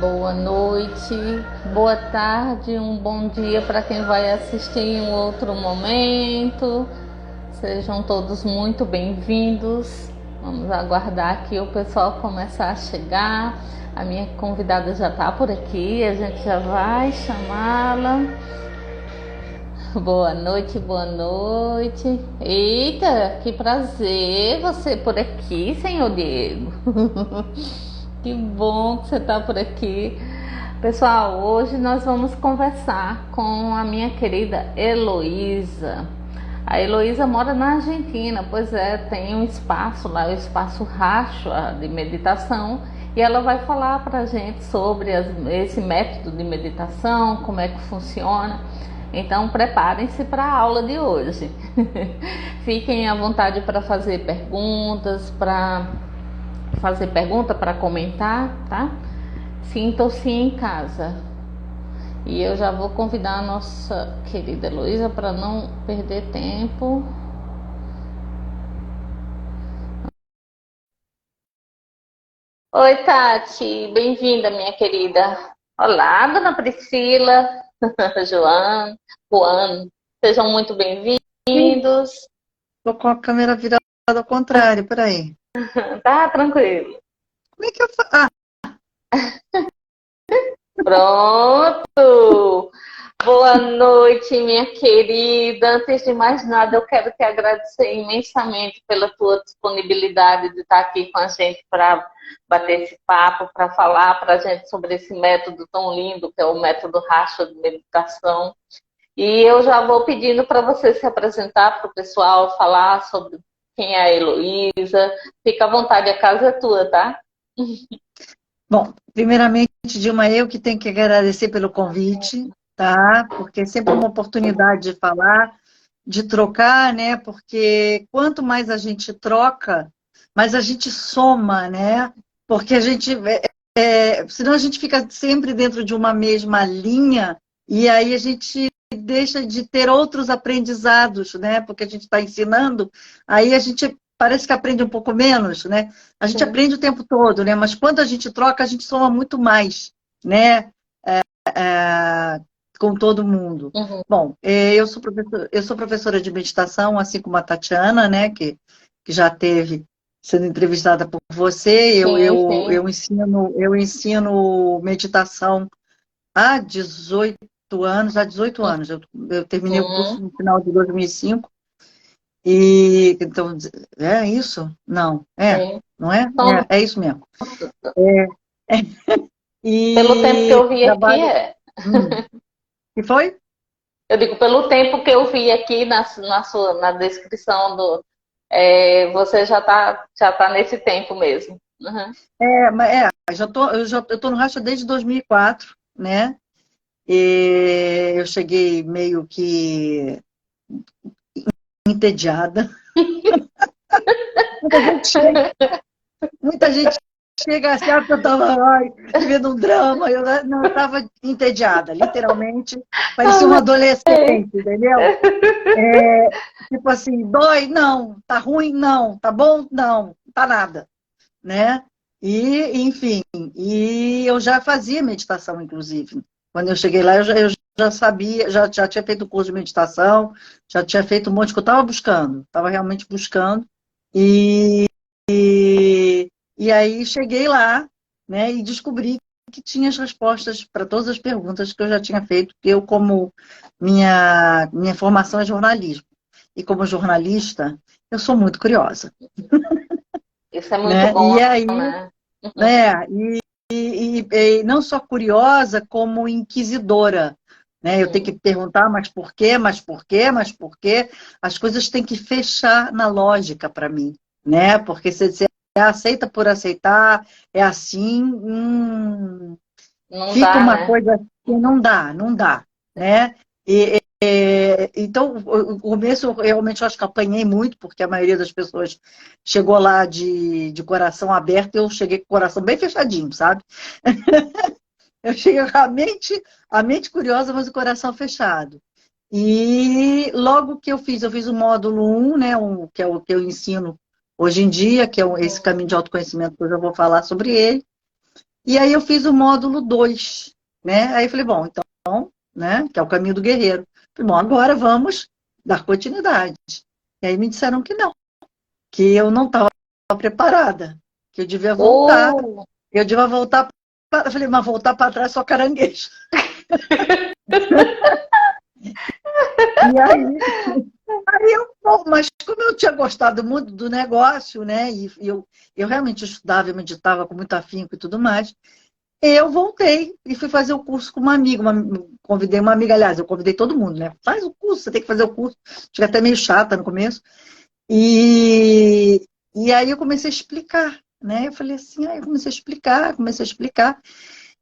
Boa noite, boa tarde, um bom dia para quem vai assistir em um outro momento. Sejam todos muito bem-vindos. Vamos aguardar aqui o pessoal começar a chegar. A minha convidada já está por aqui, a gente já vai chamá-la. Boa noite, boa noite. Eita, que prazer você por aqui, senhor Diego. Que bom que você está por aqui. Pessoal, hoje nós vamos conversar com a minha querida Heloísa. A Heloísa mora na Argentina, pois é, tem um espaço lá, o Espaço Racho de meditação, e ela vai falar para a gente sobre esse método de meditação, como é que funciona. Então preparem-se para a aula de hoje. Fiquem à vontade para fazer perguntas, para comentar, tá? Sintam-se em casa. E eu já vou convidar a nossa querida Heloísa para não perder tempo. Oi, Tati, bem-vinda, minha querida. Olá, dona Priscila, Juan, sejam muito bem-vindos. Tô com a câmera virada ao contrário, peraí. Tá tranquilo. Como é que eu faço? Pronto! Boa noite, minha querida. Antes de mais nada, eu quero te agradecer imensamente pela tua disponibilidade de estar aqui com a gente para bater esse papo, para falar para a gente sobre esse método tão lindo que é o método Racha de meditação. E eu já vou pedindo para você se apresentar para o pessoal, falar sobre quem é a Heloísa. Fica à vontade, a casa é tua, tá? Bom, primeiramente, Dilma, eu que tenho que agradecer pelo convite, tá? Porque é sempre uma oportunidade de falar, de trocar, né? Porque quanto mais a gente troca, mais a gente soma, né? Porque a gente, senão a gente fica sempre dentro de uma mesma linha e aí a gente deixa de ter outros aprendizados, né? Porque a gente está ensinando, aí a gente parece que aprende um pouco menos, né? A gente aprende o tempo todo, né? Mas quando a gente troca, a gente soma muito mais, né? Com todo mundo. Uhum. Bom, eu sou professora de meditação, assim como a Tatiana, né? Que já teve sendo entrevistada por você. Eu ensino meditação há 18 anos. Eu terminei o curso no final de 2005. E então, é isso? Não, não é? É isso mesmo. Pelo tempo que eu vi aqui, Trabalho. Que foi? Eu digo, pelo tempo que eu vi aqui na descrição você já tá nesse tempo mesmo. Uhum. Eu tô no Racha desde 2004, né? E eu cheguei meio que entediada. Muita gente chega assim, que eu estava vendo um drama, eu estava entediada, literalmente, parecia uma adolescente, entendeu? Tipo assim, dói? Não. Tá ruim? Não. Tá bom? Não. Tá nada, né? E, enfim, e eu já fazia meditação, inclusive. Quando eu cheguei lá, eu já sabia, já tinha feito o curso de meditação, já tinha feito um monte que eu estava realmente buscando. E aí cheguei lá, né, e descobri que tinha as respostas para todas as perguntas que eu já tinha feito, porque eu, como minha formação é jornalismo, e como jornalista, eu sou muito curiosa. Isso é muito Né? bom, E aí, né? e não só curiosa, como inquisidora. Né? Eu tenho que perguntar, mas por quê, mas por quê, mas por quê? As coisas têm que fechar na lógica para mim. Né? Porque se você aceita por aceitar, é assim, Não fica dá, uma né? coisa que não dá. Né? Então, o começo, eu realmente acho que apanhei muito, porque a maioria das pessoas chegou lá de coração aberto, e eu cheguei com o coração bem fechadinho, sabe? Eu cheguei com a mente curiosa, mas o coração fechado. E logo que eu fiz o módulo 1, né, que é o que eu ensino hoje em dia, que é esse caminho de autoconhecimento que eu já vou falar sobre ele. E aí eu fiz o módulo 2, né? Aí eu falei, bom, então, né, que é o caminho do guerreiro. Falei, bom, agora vamos dar continuidade. E aí me disseram que não, que eu não estava preparada, que eu devia voltar. Oh, Eu devia voltar. Eu falei, mas voltar para trás só caranguejo. E aí bom, mas como eu tinha gostado muito do negócio, né? Eu realmente estudava e meditava com muito afinco e tudo mais. Eu voltei e fui fazer o curso com uma amiga. Convidei uma amiga, aliás, eu convidei todo mundo, né? Faz o curso, você tem que fazer o curso. Fica até meio chata no começo. E aí eu comecei a explicar, né? Eu falei assim, aí eu comecei a explicar.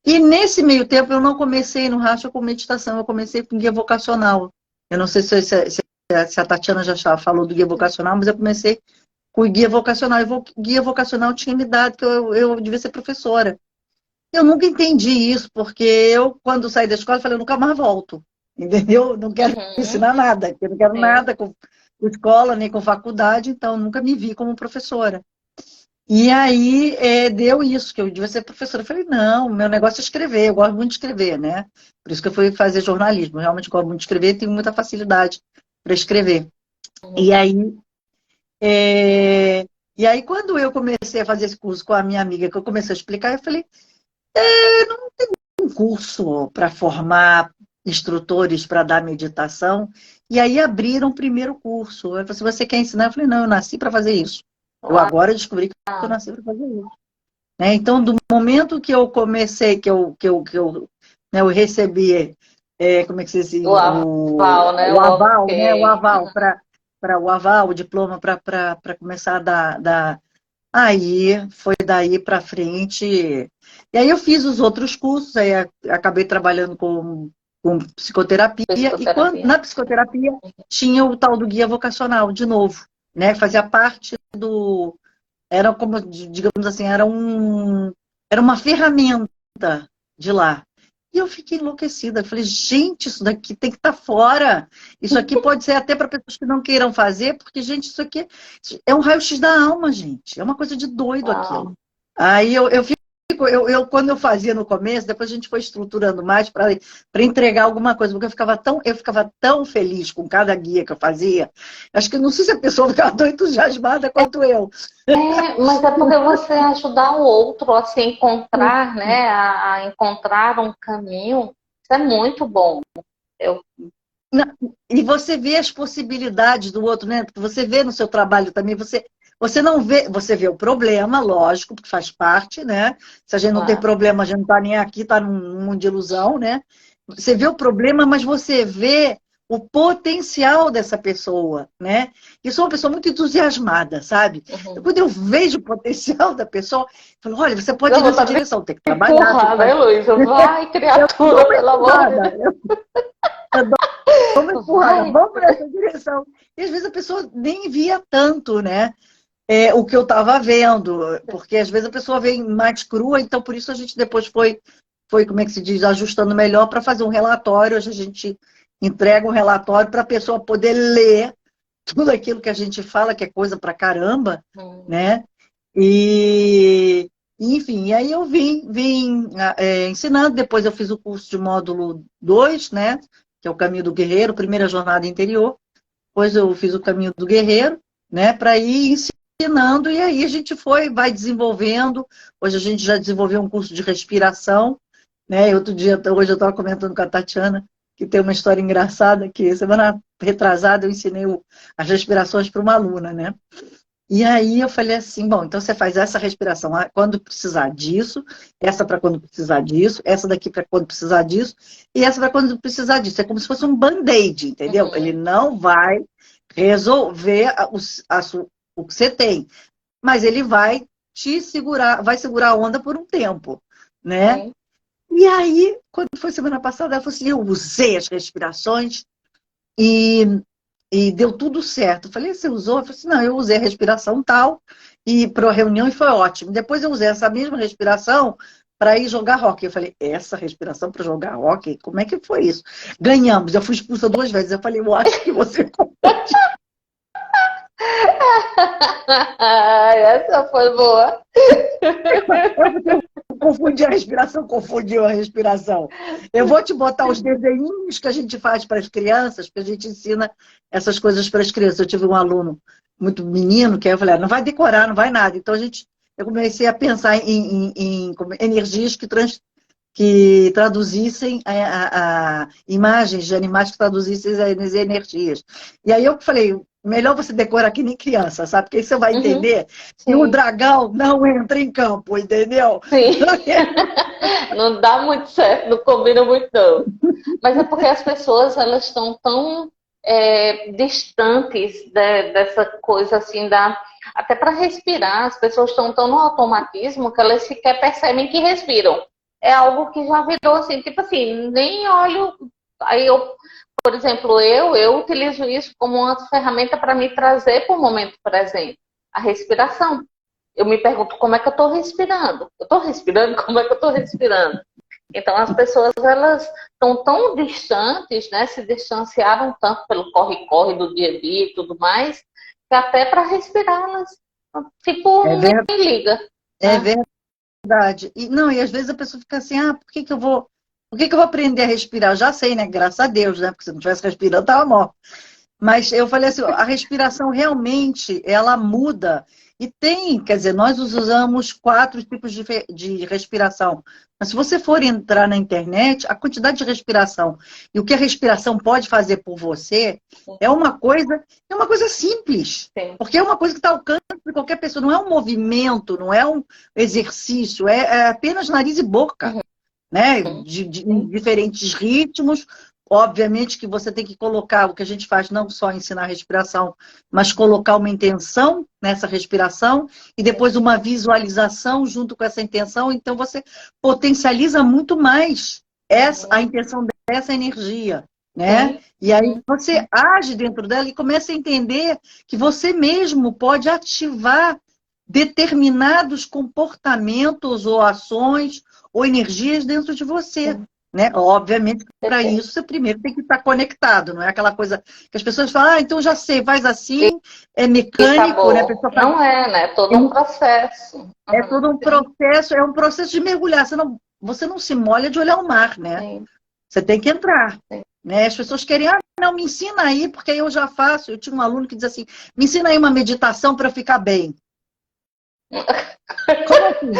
E nesse meio tempo eu não comecei no racha com meditação, eu comecei com guia vocacional. Eu não sei se a Tatiana já falou do guia vocacional, mas eu comecei com o guia vocacional. E o guia vocacional tinha me dado que eu devia ser professora. Eu nunca entendi isso, porque eu, quando saí da escola, falei, eu nunca mais volto. Entendeu? Não quero uhum, ensinar nada, eu não quero sim. nada com escola, nem com faculdade, então nunca me vi como professora. E aí deu isso, que eu devia ser professora. Eu falei, não, meu negócio é escrever, eu gosto muito de escrever, né? Por isso que eu fui fazer jornalismo. Eu realmente gosto muito de escrever, tenho muita facilidade para escrever. E Uhum. aí, é, e aí, quando eu comecei a fazer esse curso com a minha amiga, que eu comecei a explicar, eu falei, um curso para formar instrutores para dar meditação. E aí abriram o primeiro curso. Eu falei, se você quer ensinar, eu falei, não, eu nasci para fazer isso. Eu Uau. agora descobri que eu nasci para fazer isso. Né? Então, do momento que eu comecei, né, eu recebi, como é que se diz, O aval, né? o O aval, né, o ok. aval para o aval, o diploma para começar a dar. Aí foi daí para frente. E aí eu fiz os outros cursos, aí acabei trabalhando com psicoterapia, e Psicoterapia. na psicoterapia tinha o tal do guia vocacional, de novo, né? Fazia parte do. Era como, digamos assim, era uma ferramenta de lá. E eu fiquei enlouquecida. Eu falei, gente, isso daqui tem que estar fora. Isso aqui pode ser até para pessoas que não queiram fazer, porque, gente, isso aqui é um raio-x da alma, gente. É uma coisa de doido Uau. aquilo. Aí quando eu fazia no começo, depois a gente foi estruturando mais para entregar alguma coisa, porque eu ficava tão feliz com cada guia que eu fazia. Acho que não sei se a pessoa ficava tão entusiasmada quanto eu. É, mas é porque você ajudar o outro a se encontrar, né? A encontrar um caminho. Isso é muito bom. Eu, E você vê as possibilidades do outro, né? Porque você vê no seu trabalho também, você não vê, você vê o problema, lógico, porque faz parte, né? Se a gente não tem claro. problema, a gente não está nem aqui, está num mundo de ilusão, né? Você vê o problema, mas você vê o potencial dessa pessoa, né? Eu sou uma pessoa muito entusiasmada, sabe? Então, Uhum. quando eu vejo o potencial da pessoa, eu falo, olha, você pode Dá ir nessa vontade de direção, tem que trabalhar, tem que empurrar, né, fazer. Luísa? Vai, Eu dou criatura, uma pelo amor de empurrada, Deus. vamos empurrada, Vai. vamos nessa direção. E às vezes a pessoa nem via tanto, né? O que eu estava vendo, porque às vezes a pessoa vem mais crua, então por isso a gente depois como é que se diz, ajustando melhor para fazer um relatório. Hoje a gente entrega um relatório para a pessoa poder ler tudo aquilo que a gente fala, que é coisa pra caramba, Hum. né? Enfim, e aí eu vim ensinando, depois eu fiz o curso de módulo 2, né? Que é o Caminho do Guerreiro, primeira jornada interior. Depois eu fiz o Caminho do Guerreiro, né? Para ir ensinando, e aí a gente vai desenvolvendo. Hoje a gente já desenvolveu um curso de respiração, né? Hoje eu estava comentando com a Tatiana, que tem uma história engraçada, que semana retrasada eu ensinei as respirações para uma aluna, né? E aí eu falei assim, bom, então você faz essa respiração quando precisar disso, essa para quando precisar disso, essa daqui para quando precisar disso, e essa para quando precisar disso. É como se fosse um band-aid, entendeu? Ele Uhum. não vai resolver o que você tem, mas ele vai te segurar, vai segurar a onda por um tempo, né? Sim. E aí, quando foi semana passada, ela falou assim, eu usei as respirações e deu tudo certo. Eu falei, você usou? Eu falei assim, não, eu usei a respiração tal e para a reunião e foi ótimo. Depois eu usei essa mesma respiração para ir jogar hóquei. Eu falei, essa respiração para jogar hóquei? Como é que foi isso? Ganhamos, eu fui expulsa 2 vezes. Eu falei, eu acho que você Essa foi boa. confundiu a respiração, confundiu a respiração. Eu vou te botar os desenhinhos que a gente faz para as crianças, porque a gente ensina essas coisas para as crianças. Eu tive um aluno muito menino, que aí eu falei, não vai decorar, não vai nada. Então eu comecei a pensar em energias que traduzissem imagens de animais que traduzissem as energias. E aí eu falei, melhor você decorar que nem criança, sabe? Porque aí você vai entender que o dragão não entra em campo, entendeu? Sim. Não dá muito certo, não combina muito não. Mas é porque as pessoas, elas estão tão distantes dessa coisa assim, até para respirar, as pessoas estão tão no automatismo que elas sequer percebem que respiram. É algo que já virou assim, tipo assim, nem olho. Aí por exemplo, eu utilizo isso como uma ferramenta para me trazer para o momento presente, a respiração. Eu me pergunto como é que eu estou respirando. Eu estou respirando? Como é que eu estou respirando? Então, as pessoas, elas estão tão distantes, né? Se distanciaram tanto pelo corre-corre do dia a dia e tudo mais, que até para respirar, elas, tipo, nem liga. É verdade. E às vezes a pessoa fica assim, por que que eu vou aprender a respirar? Eu já sei, né? Graças a Deus, né? Porque se não estivesse respirando, estava morto. Mas eu falei assim, a respiração realmente, ela muda. E quer dizer, nós usamos 4 tipos de respiração. Mas se você for entrar na internet, a quantidade de respiração e o que a respiração pode fazer por você é uma coisa simples. Sim. Porque é uma coisa que está ao alcance de qualquer pessoa. Não é um movimento, não é um exercício, é apenas nariz e boca. Né? De diferentes ritmos. Obviamente que você tem que colocar o que a gente faz, não só ensinar a respiração, mas colocar uma intenção nessa respiração e depois uma visualização junto com essa intenção. Então você potencializa muito mais a intenção dessa energia, né? E aí você age dentro dela e começa a entender que você mesmo pode ativar determinados comportamentos ou ações ou energias dentro de você. Né? Obviamente, para isso, você primeiro tem que estar conectado, não é aquela coisa que as pessoas falam, então já sei, faz assim, é mecânico, né? A pessoa faz... Não é, né? É todo um processo. É todo um processo, é um processo de mergulhar. Você não se molha de olhar o mar, né? Sim. Você tem que entrar. Né? As pessoas querem, não, me ensina aí, porque aí eu já faço. Eu tinha um aluno que diz assim, me ensina aí uma meditação para eu ficar bem. Como assim?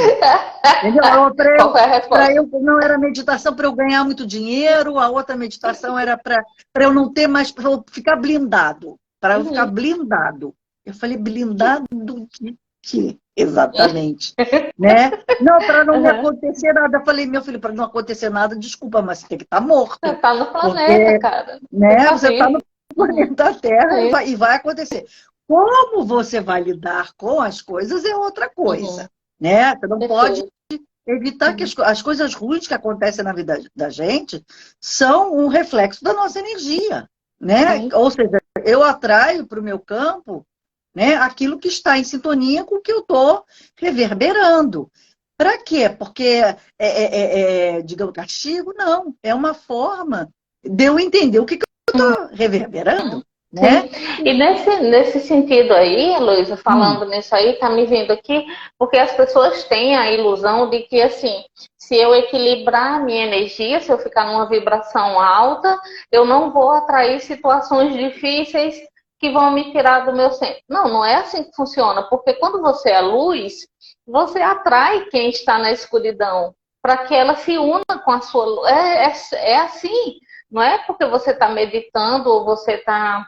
Qual foi a resposta? Não era meditação para eu ganhar muito dinheiro, a outra meditação era para eu não ter mais, para eu ficar blindado. Para eu ficar blindado. Eu falei, blindado de quê? Exatamente. Né? Não, para não me acontecer nada. Eu falei, meu filho, para não acontecer nada, desculpa, mas você tem que estar morto. Você está no planeta, cara. Né? Você está no planeta Terra e vai acontecer. Como você vai lidar com as coisas é outra coisa, né? Você não pode evitar que as coisas ruins que acontecem na vida da gente são um reflexo da nossa energia, né? Ou seja, eu atraio para o meu campo, né, aquilo que está em sintonia com o que eu estou reverberando. Para quê? Porque digamos, castigo? Não. É uma forma de eu entender o que eu estou reverberando. Né? E nesse sentido aí, Heloísa, falando nisso aí, tá me vindo aqui, porque as pessoas têm a ilusão de que, assim, se eu equilibrar a minha energia, se eu ficar numa vibração alta, eu não vou atrair situações difíceis que vão me tirar do meu centro. Não, não é assim que funciona, porque quando você é luz, você atrai quem está na escuridão, para que ela se una com a sua luz. É assim, não é porque você está meditando ou você está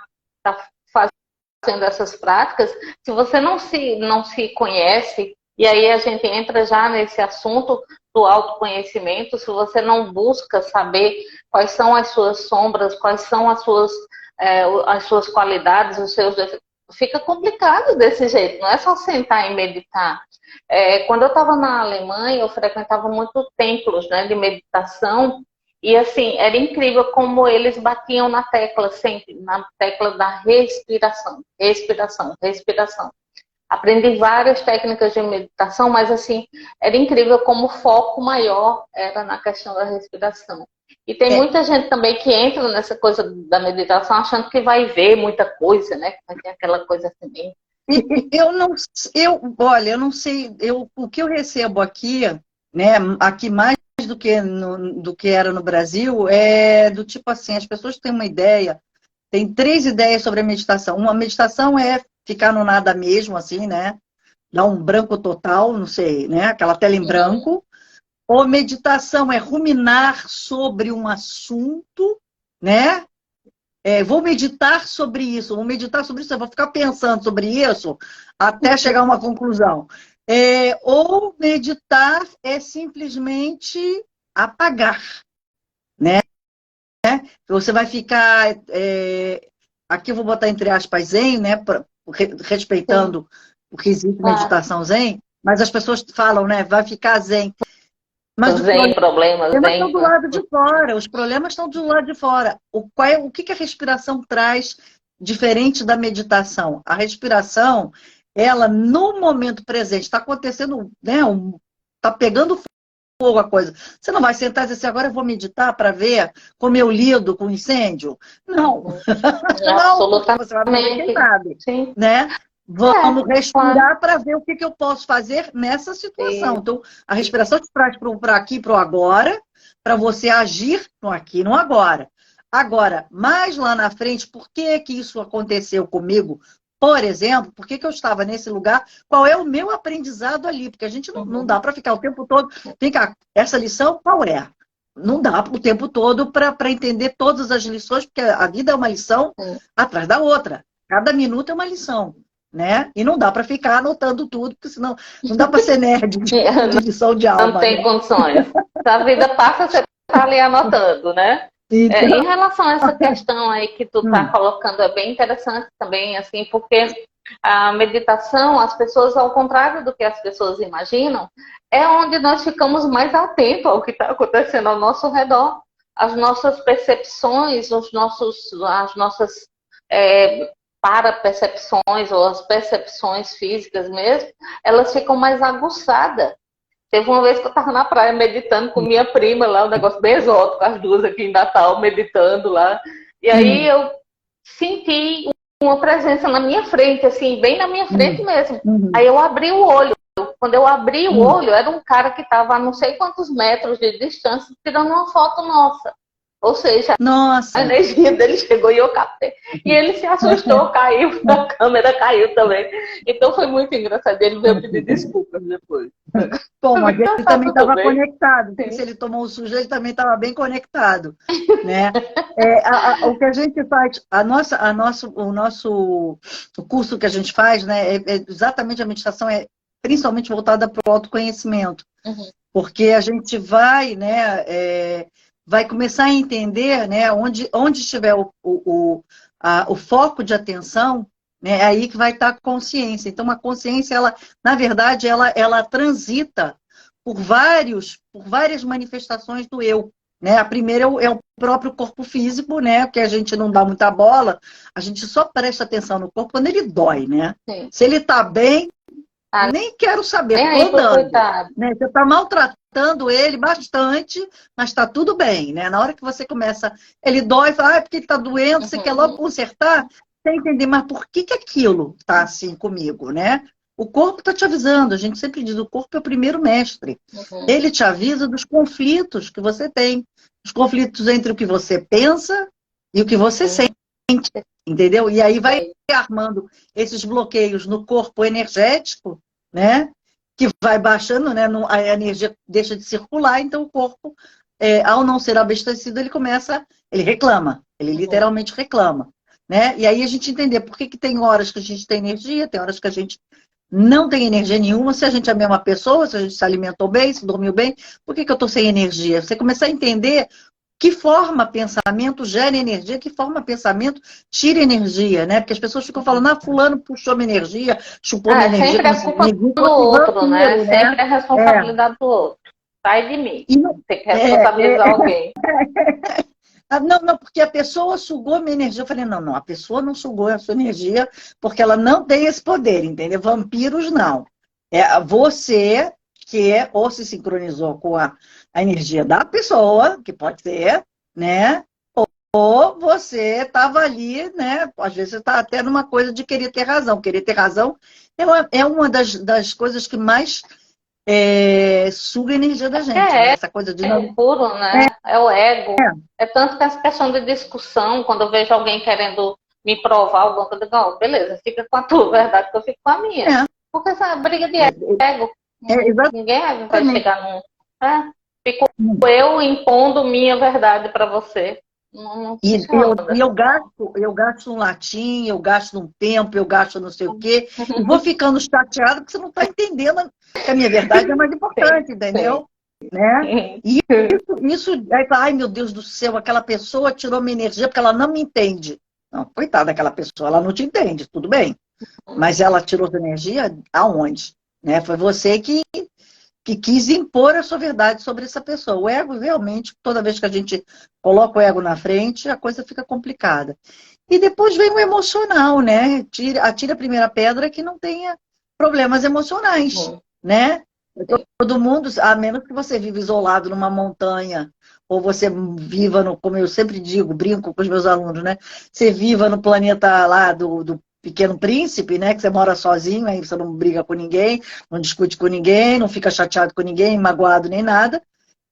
fazendo essas práticas, se você não se conhece, e aí a gente entra já nesse assunto do autoconhecimento, se você não busca saber quais são as suas sombras, quais são as suas qualidades, os seus defeitos, fica complicado desse jeito, não é só sentar e meditar. Quando eu estava na Alemanha, eu frequentava muito templos, né, de meditação. E assim, era incrível como eles batiam na tecla sempre, na tecla da respiração, respiração, respiração. Aprendi várias técnicas de meditação, mas assim, era incrível como o foco maior era na questão da respiração. E tem É, muita gente também que entra nessa coisa da meditação achando que vai ver muita coisa, né? Que vai ter aquela coisa assim. eu não, olha, eu não sei, o que eu recebo aqui, né, aqui mais do que era no Brasil, é do tipo assim, as pessoas têm uma ideia, tem 3 ideias sobre a meditação. Uma meditação é ficar no nada mesmo, assim, né? Dar um branco total, não sei, né? Aquela tela em Uhum. branco. Ou meditação é ruminar sobre um assunto, né? Vou meditar sobre isso, eu vou ficar pensando sobre isso até chegar a uma conclusão. Ou meditar é simplesmente apagar, né? Você vai ficar, aqui eu vou botar entre aspas, zen, né? Sim, Respeitando o quesito claro. meditação zen, mas as pessoas falam, né? Vai ficar zen. Mas o Zen, problemas, problemas estão zen. do lado de fora, os problemas estão do lado de fora. O que que a respiração traz diferente da meditação? A respiração, ela, no momento presente, está acontecendo, né? Está pegando fogo a coisa. Você não vai sentar e dizer assim, agora eu vou meditar para ver como eu lido com incêndio? Não, Uhum. não, porque você vai morrer Absolutamente. queimado, Sim. né? É, Vamos claro. respirar para ver o que que eu posso fazer nessa situação. Isso. Então, a respiração te traz para aqui, para o agora, para você agir no aqui e no agora. Agora, mais lá na frente, por que que isso aconteceu comigo? Por exemplo, por que que eu estava nesse lugar? Qual é o meu aprendizado ali? Porque a gente não dá Uhum. para ficar o tempo todo. Vem cá, essa lição qual é? Não dá o tempo todo para entender todas as lições, porque a vida é uma lição Sim. atrás da outra. Cada minuto é uma lição, né? E não dá para ficar anotando tudo, porque senão não dá para ser nerd de lição de Não alma, tem né? condições. Se a vida passa, você está ali anotando, né? Em Então, relação a essa questão aí que tu está hum, colocando, é bem interessante também, assim, porque a meditação, as pessoas, ao contrário do que as pessoas imaginam, é onde nós ficamos mais atentos ao que está acontecendo ao nosso redor. As nossas percepções, as nossas é, para-percepções ou as percepções físicas mesmo, elas ficam mais aguçadas. Teve uma vez que eu estava na praia meditando com minha prima lá, um negócio bem exótico, as duas aqui em Natal meditando lá. E aí hum, eu senti uma presença na minha frente, assim, bem na minha frente hum, mesmo. hum, Aí eu abri o olho. Quando eu abri o hum. olho, era um cara que estava a não sei quantos metros de distância tirando uma foto nossa. Ou seja, a Nossa! energia dele chegou e eu captei. E ele se assustou, caiu, a câmera caiu também. Então foi muito engraçado. Ele veio pedir desculpas depois. Bom, mas ele Tá também tudo estava bem. conectado, porque se Sim. ele tomou o sujo, ele também estava bem conectado, né? O que a gente faz, o curso que a gente faz, né, exatamente a meditação é principalmente voltada para o autoconhecimento, Uhum. porque a gente vai, né, vai começar a entender, né, onde estiver o foco de atenção, né, é aí que vai estar a consciência. Então, a consciência, ela, na verdade, ela transita por várias manifestações do eu. Né? A primeira é o próprio corpo físico, né? Que a gente não dá muita bola, a gente só presta atenção no corpo quando ele dói, né? Sim. Se ele está bem, Ah, nem quero saber, nem estou aí pro andando. coitado. Né? Você está maltratando ele bastante, mas está tudo bem. Né? Na hora que você começa, ele dói, fala, porque ele está doendo, você quer logo Uhum. consertar, você entender, mas por que, que aquilo está assim comigo? Né? O corpo está te avisando, a gente sempre diz, o corpo é o primeiro mestre. Uhum. Ele te avisa dos conflitos que você tem. Os conflitos entre o que você pensa e o que você sente. Sim. Entendeu? E aí vai armando esses bloqueios no corpo energético, né? Que vai baixando, né? A energia deixa de circular, então o corpo, ao não ser abastecido, ele reclama, ele Uhum. literalmente reclama, né? E aí a gente entender por que que tem horas que a gente tem energia, tem horas que a gente não tem energia nenhuma, se a gente é a mesma pessoa, se a gente se alimentou bem, se dormiu bem, por que que eu estou sem energia? Você começar a entender que forma pensamento gera energia, que forma pensamento tira energia, né? Porque as pessoas ficam falando, fulano puxou minha energia, chupou minha energia, Sempre como é se culpa ninguém do fosse outro, né? vampiro, né? Sempre é É. responsabilidade do outro. Sai de mim. E não- Tem que é, responsabilizar alguém. não, não, porque a pessoa sugou minha energia. Eu falei, não, não, a pessoa não sugou a sua energia porque ela não tem esse poder, entendeu? Vampiros, não. É você que ou se sincronizou com a energia da pessoa, que pode ser, né? Ou você estava ali, né? Às vezes você está até numa coisa de querer ter razão. Querer ter razão é uma das coisas que mais suga a energia da gente, né? É Essa coisa de ego não. puro, né? É o ego. É tanto que essa questão de discussão, quando eu vejo alguém querendo me provar alguma coisa, eu digo, "Ó, beleza, fica com a tua verdade, que eu fico com a minha. É, Porque essa briga de é, ego, ninguém vai exatamente. chegar num. Fico eu impondo minha verdade para você. Não funciona E dessa forma. eu gasto um latim, eu gasto um tempo, eu gasto não sei o quê, e vou ficando chateada porque você não está entendendo que a minha verdade é mais Sim, importante, sim. entendeu? Né? E isso, aí, ai meu Deus do céu, aquela pessoa tirou minha energia porque ela não me entende. Não, coitada daquela pessoa, ela não te entende, tudo bem. Mas ela tirou sua energia aonde? Né? Foi você que quis impor a sua verdade sobre essa pessoa. O ego, realmente, toda vez que a gente coloca o ego na frente, a coisa fica complicada. E depois vem o emocional, né? Atira a primeira pedra que não tenha problemas emocionais, né? Todo mundo, a menos que você viva isolado numa montanha, ou você viva no, como eu sempre digo, brinco com os meus alunos, né? Você viva no planeta lá do Pequeno Príncipe, né? Que você mora sozinho, aí você não briga com ninguém, não discute com ninguém, não fica chateado com ninguém, magoado nem nada.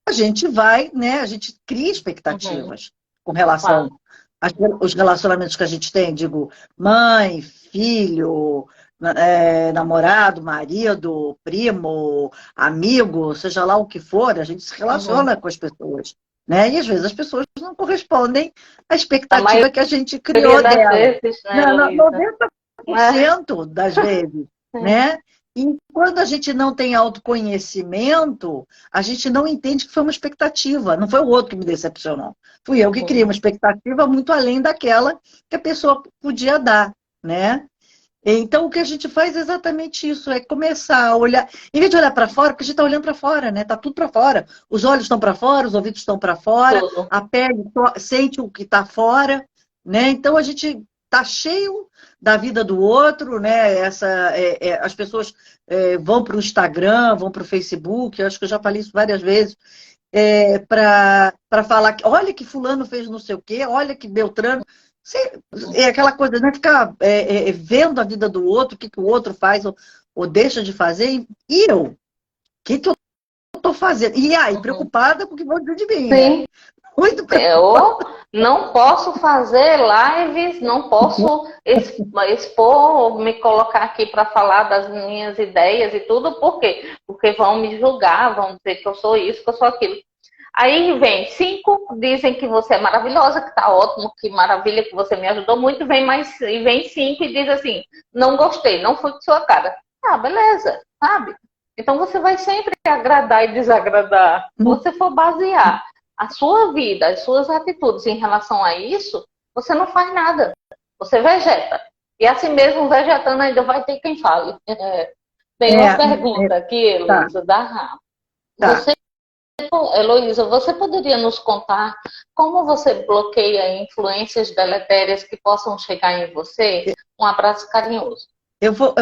A gente vai, né? A gente cria Uhum. expectativas com relação Claro. os relacionamentos que a gente tem, digo, mãe, filho, namorado, marido, primo, amigo, seja lá o que for, a gente se Uhum. relaciona com as pessoas, né? E às vezes as pessoas não correspondem à A expectativa que a gente maioria criou das dela. vezes, né, Não, Heloísa? É. 90% das vezes, né? E quando a gente não tem autoconhecimento, a gente não entende que foi uma expectativa, não foi o outro que me decepcionou. Fui eu que criei Uhum. uma expectativa muito além daquela que a pessoa podia dar, né? Então, o que a gente faz é exatamente isso, é começar a olhar, em vez de olhar para fora, porque a gente está olhando para fora, né? Tá tudo para fora. Os olhos estão para fora, os ouvidos estão para fora, Tudo. a pele sente o que está fora, né? Então, a gente tá cheio da vida do outro, né? As pessoas vão para o Instagram, vão para o Facebook, eu acho que eu já falei isso várias vezes, para falar que olha que fulano fez não sei o quê, olha que Beltrano. É aquela coisa, né? Ficar vendo a vida do outro, o que o outro faz ou deixa de fazer, e eu? O que eu estou fazendo? E aí, Uhum. preocupada com o que vão dizer de mim, né? Sim, Muito eu não posso fazer lives, não posso expor, me colocar aqui para falar das minhas ideias e tudo, por quê? Porque vão me julgar, vão dizer que eu sou isso, que eu sou aquilo. Aí vem 5, dizem que você é maravilhosa, que tá ótimo, que maravilha, que você me ajudou muito, e vem 5 e diz assim, não gostei, não foi com sua cara. Ah, beleza, sabe? Então você vai sempre agradar e desagradar. Se você for basear a sua vida, as suas atitudes em relação a isso, você não faz nada. Você vegeta. E assim mesmo, vegetando, ainda vai ter quem fale. Tem uma pergunta aqui, tá, Heloísa, da Rafa. tá. Você, Heloísa, você poderia nos contar como você bloqueia influências deletérias que possam chegar em você? Um abraço carinhoso. Eu vou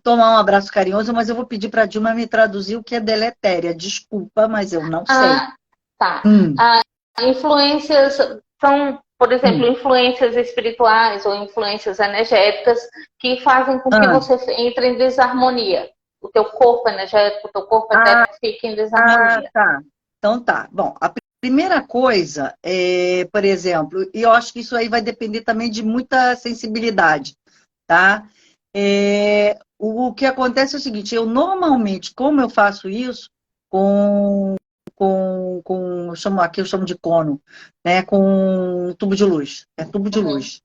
tomar um abraço carinhoso, mas eu vou pedir para a Dilma me traduzir o que é deletéria. Desculpa, mas eu não sei. Ah, tá. Hum, Ah, influências são, por exemplo, hum. influências espirituais ou influências energéticas que fazem com que Ah, você entre em desarmonia. O teu corpo energético, o teu corpo ah, etérico fica em desarmonia. tá. Então tá. Bom, a primeira coisa é, por exemplo, e eu acho que isso aí vai depender também de muita sensibilidade, tá? O que acontece é o seguinte, eu normalmente, como eu faço isso, com, aqui eu chamo de cono, né? Com um tubo de luz. É tubo de Uhum. luz.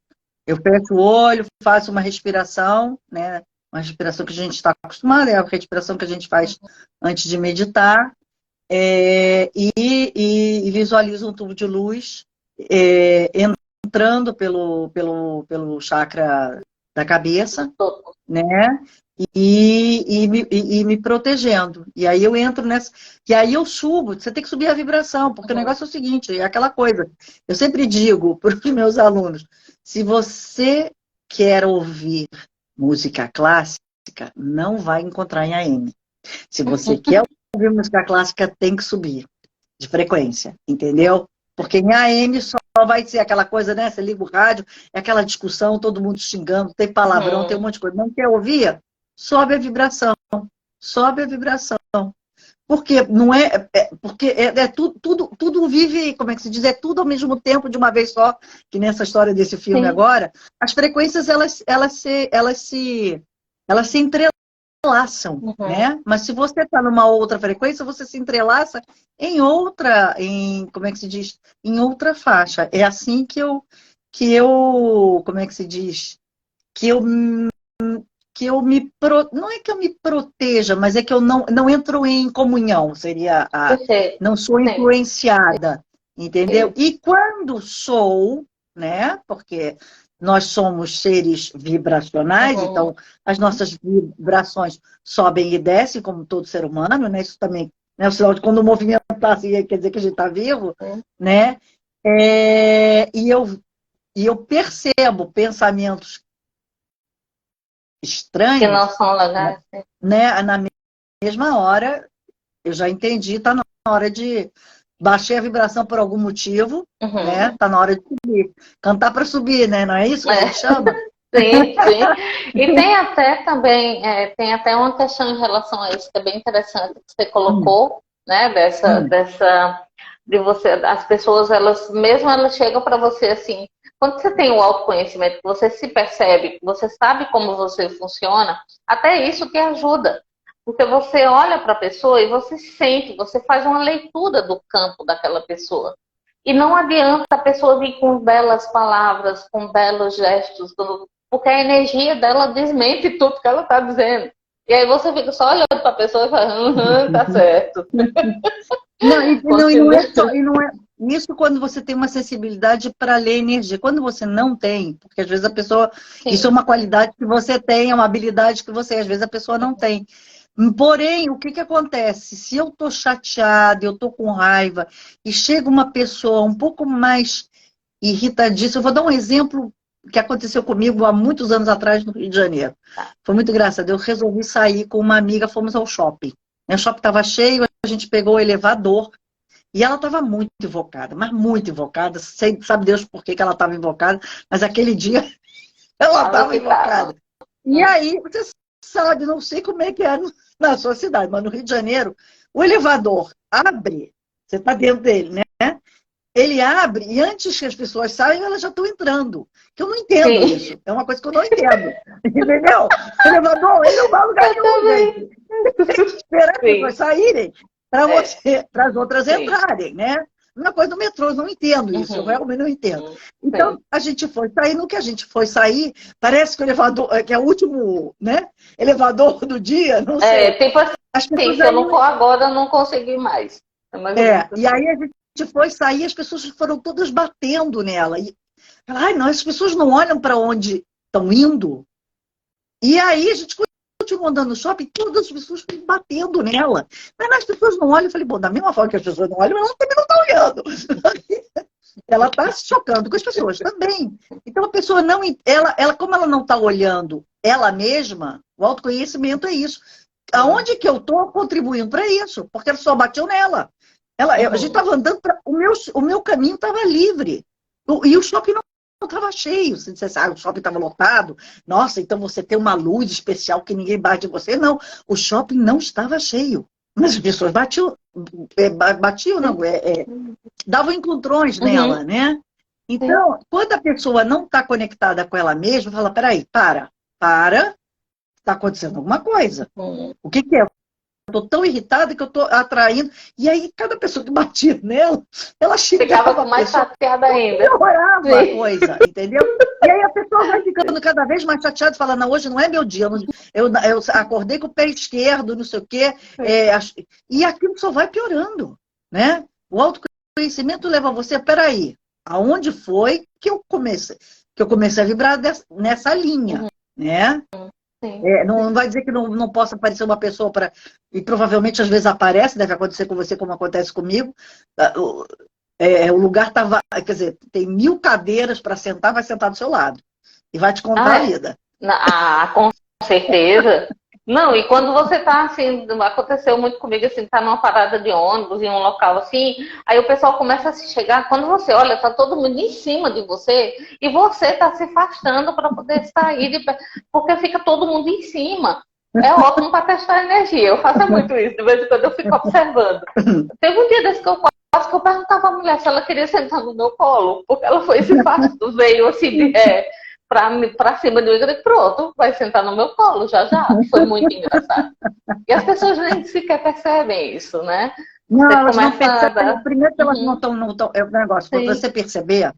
Eu fecho o olho, faço uma respiração, né? Uma respiração que a gente está acostumado, é a respiração que a gente faz antes de meditar, e visualizo um tubo de luz entrando pelo chakra da cabeça, Todo. né? e me protegendo. E aí eu entro nessa. E aí eu subo, você tem que subir a vibração, porque o negócio é o seguinte, é aquela coisa. Eu sempre digo para os meus alunos, se você quer ouvir música clássica, não vai encontrar em AM. Se você quer ouvir música clássica, tem que subir de frequência, entendeu? Porque em AM só vai ser aquela coisa, né? Você liga o rádio, é aquela discussão, todo mundo xingando, tem palavrão, tem um monte de coisa. Não quer ouvir? Sobe a vibração. Sobe a vibração. Porque não porque tudo vive, como é que se diz? É tudo ao mesmo tempo, de uma vez só, que nessa história desse filme Sim. agora, as frequências elas se entrelaçam, né? Mas se você está numa outra frequência, você se entrelaça como é que se diz? Em outra faixa. É assim como é que se diz? Que eu não é que eu me proteja, mas é que eu não entro em comunhão, seria Perfeito. não sou Sim. influenciada, entendeu? E quando sou, né? Porque nós somos seres vibracionais, então as nossas vibrações sobem e descem, como todo ser humano, né? Isso também, né? O sinal de quando o movimento está assim, quer dizer que a gente está vivo, né? E eu percebo pensamentos Que não estranhos, são legais. né? Na mesma hora, eu já entendi, está na hora de baixei a vibração por algum motivo, né? Tá na hora de subir. Cantar para subir, né? Não é isso que a gente chama? Sim, sim. E tem até também, tem até uma questão em relação a isso que é bem interessante que você colocou, né? De você, as pessoas, elas chegam para você assim, quando você tem o autoconhecimento, que você se percebe, que você sabe como você funciona, até isso que ajuda. Porque você olha para a pessoa e você sente, você faz uma leitura do campo daquela pessoa. E não adianta a pessoa vir com belas palavras, com belos gestos, porque a energia dela desmente tudo que ela está dizendo. E aí você fica só olhando para a pessoa e fala, tá certo. Não é isso quando você tem uma sensibilidade para ler energia. Quando você não tem, porque às vezes a pessoa. Sim. Isso é uma qualidade que você tem, é uma habilidade que às vezes a pessoa não tem. Porém, o que acontece? Se eu estou chateada, eu estou com raiva, e chega uma pessoa um pouco mais irritadíssima, eu vou dar um exemplo que aconteceu comigo há muitos anos atrás no Rio de Janeiro. Foi muito engraçado. Eu resolvi sair com uma amiga, fomos ao shopping. O shopping estava cheio, a gente pegou o elevador e ela estava muito invocada, mas muito invocada. Sabe Deus por que ela estava invocada, mas aquele dia ela estava invocada. E aí, você sabe, não sei como é que é na sua cidade, mas no Rio de Janeiro, o elevador abre, você está dentro dele, né? Ele abre e antes que as pessoas saiam, elas já estão entrando. Que eu não entendo isso. É uma coisa que eu não entendo. Entendeu? O elevador, ele não vai a lugar nenhum, gente. Tem que esperar as pessoas saírem para as outras entrarem, né? A mesma coisa do metrô, eu não entendo isso. Eu realmente não entendo. Então, a gente foi sair, no que a gente foi sair, parece que o elevador, que é o último, né? Elevador do dia, não sei. Tipo assim, se eu não for agora, eu não consegui mais. E aí a gente foi sair, as pessoas foram todas batendo nela. E, ai, não, as pessoas não olham para onde estão indo. E aí a gente continuou andando no shopping, todas as pessoas batendo nela. Mas as pessoas não olham. Eu falei, bom, da mesma forma que as pessoas não olham, ela também não está olhando. Ela está se chocando com as pessoas também. Então a pessoa não. Como ela não está olhando ela mesma, o autoconhecimento é isso. Aonde que eu estou contribuindo para isso? Porque ela só bateu nela. A gente estava andando, o meu caminho estava livre. E o shopping não estava cheio. Se dissesse, o shopping estava lotado, nossa, então você tem uma luz especial que ninguém bate em você. Não, o shopping não estava cheio. Mas as pessoas batiam não, davam encontrões nela, né? Então, quando a pessoa não está conectada com ela mesma, fala, peraí, para, está acontecendo alguma coisa. O que é? Estou tão irritada que eu estou atraindo. E aí, cada pessoa que batia nela, ela chegava com mais chateada ainda. Piorava a coisa, entendeu? E aí a pessoa vai ficando cada vez mais chateada, falando, não, hoje não é meu dia. Eu acordei com o pé esquerdo, não sei o quê. E aquilo só vai piorando, né? O autoconhecimento leva você, peraí, aonde foi que eu comecei a vibrar nessa linha, né? sim, Não vai dizer que não possa aparecer uma pessoa para. E provavelmente às vezes aparece, deve acontecer com você como acontece comigo. O lugar estava. Quer dizer, tem 1000 cadeiras para sentar, vai sentar do seu lado. E vai te contar ah, a é. vida. Com certeza. Não, e quando você tá assim, aconteceu muito comigo assim, tá numa parada de ônibus, em um local assim, aí o pessoal começa a se chegar, quando você olha, tá todo mundo em cima de você, e você tá se afastando para poder sair, porque fica todo mundo em cima. É ótimo para testar energia. Eu faço muito isso, de vez em quando eu fico observando. Teve um dia desse que eu quase que eu perguntava à mulher se ela queria sentar no meu colo, porque ela foi esse fato, veio assim, pra cima de mim, eu falei, pronto, vai sentar no meu colo já já. Foi muito engraçado. E as pessoas nem sequer percebem isso, né? Não, Você elas não começa a percebem. dar. Primeiro que elas não Uhum, estão. Não tão, é um negócio, para sim, você perceber,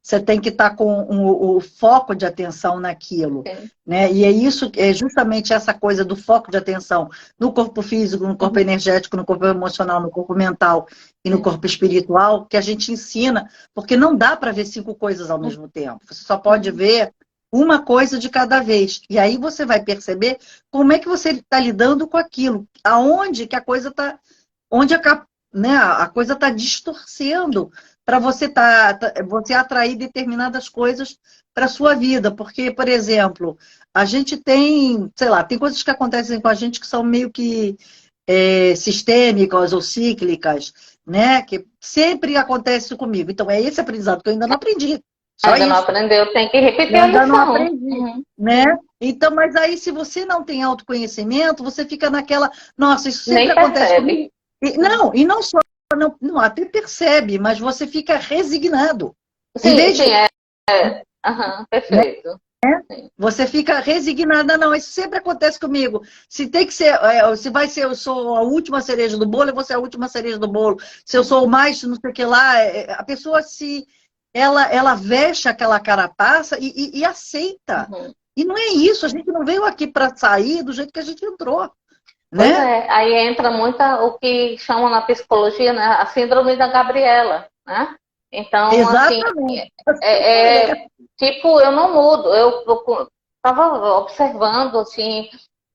você tem que estar com o foco de atenção naquilo. sim. Né? E é isso, é justamente essa coisa do foco de atenção no corpo físico, no corpo Uhum, energético, no corpo emocional, no corpo mental e no sim. corpo espiritual, que a gente ensina, porque não dá para ver 5 coisas ao mesmo tempo. Você só pode Uhum, ver uma coisa de cada vez. E aí você vai perceber como é que você está lidando com aquilo, aonde que a coisa está onde né, a coisa está distorcendo para você atrair determinadas coisas para a sua vida. Porque, por exemplo, a gente tem, sei lá, tem coisas que acontecem com a gente que são meio que sistêmicas ou cíclicas, né? Que sempre acontece comigo. Então, é esse aprendizado que eu ainda não aprendi. Só Ainda não isso. aprendeu, tem que Eu repetir a ainda não lição. aprendi, Uhum, né? Então, mas aí, se você não tem autoconhecimento, você fica naquela, nossa, isso sempre nem acontece percebe. comigo. E não só, não, até percebe, mas você fica resignado. Em Sim, vez de, sim, aham, né? perfeito. Sim. Você fica resignada, não, isso sempre acontece comigo. Se tem que ser, se vai ser, eu sou a última cereja do bolo, eu vou ser a última cereja do bolo. Se eu sou o mais, não sei o que lá, a pessoa ela veste aquela carapaça e aceita. Uhum. E não é isso, a gente não veio aqui para sair do jeito que a gente entrou, Pois né? é, aí entra muita o que chamam na psicologia, né, a síndrome da Gabriela, né? Então, assim, Exatamente. tipo, eu não mudo. Eu estava observando, assim,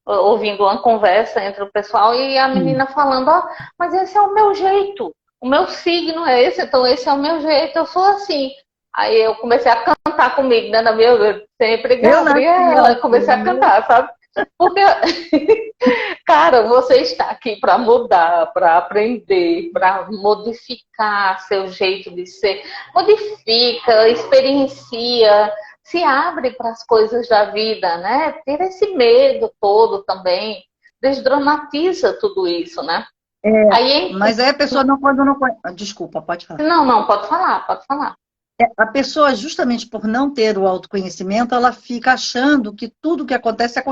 ouvindo uma conversa entre o pessoal e a menina falando, ó, mas esse é o meu jeito, o meu signo é esse, então esse é o meu jeito, eu sou assim. Aí eu comecei a cantar comigo, né, na minha, sempre Eu nasci Gabriela, comecei a assim. cantar, sabe? Porque cara, você está aqui para mudar, para aprender, para modificar seu jeito de ser. Modifica, experiencia, se abre para as coisas da vida, né? Tira esse medo todo também, desdramatiza tudo isso, né? Aí, Mas aí a pessoa não, quando não conhece. Desculpa, pode falar. não, não, pode falar, pode falar. A pessoa, justamente por não ter o autoconhecimento, ela fica achando que tudo que acontece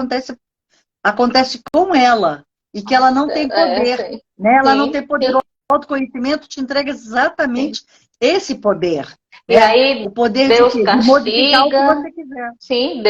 com ela e que ela não tem poder, Sim, né? Ela não sim, tem poder. sim, O autoconhecimento te entrega sim. exatamente esse poder, E né? aí O poder de Deus quê? De modificar o que castiga, você quiser. sim,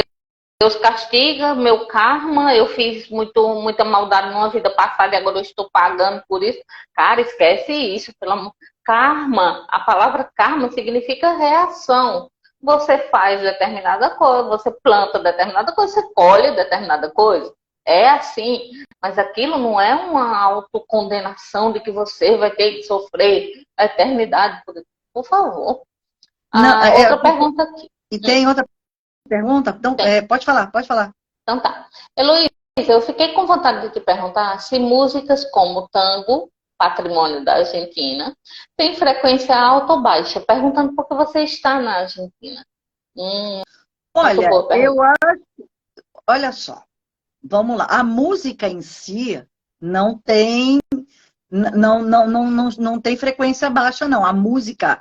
Deus castiga meu karma, eu fiz muita maldade numa vida passada e agora eu estou pagando por isso. Cara, esquece isso, pelo amor. Karma, a palavra karma significa reação. Você faz determinada coisa, você planta determinada coisa, você colhe determinada coisa. É assim, mas aquilo não é uma autocondenação de que você vai ter que sofrer a eternidade por isso. Por favor. Não, Outra pergunta aqui. e tem outra pergunta? Então, Tem. pode falar, pode falar. Então tá. Heloísa, eu fiquei com vontade de te perguntar se músicas como tango, patrimônio da Argentina, têm frequência alta ou baixa? Perguntando porque você está na Argentina. Muito Olha, boa pergunta. olha só, vamos lá. A música em si não tem não tem frequência baixa, não. A música,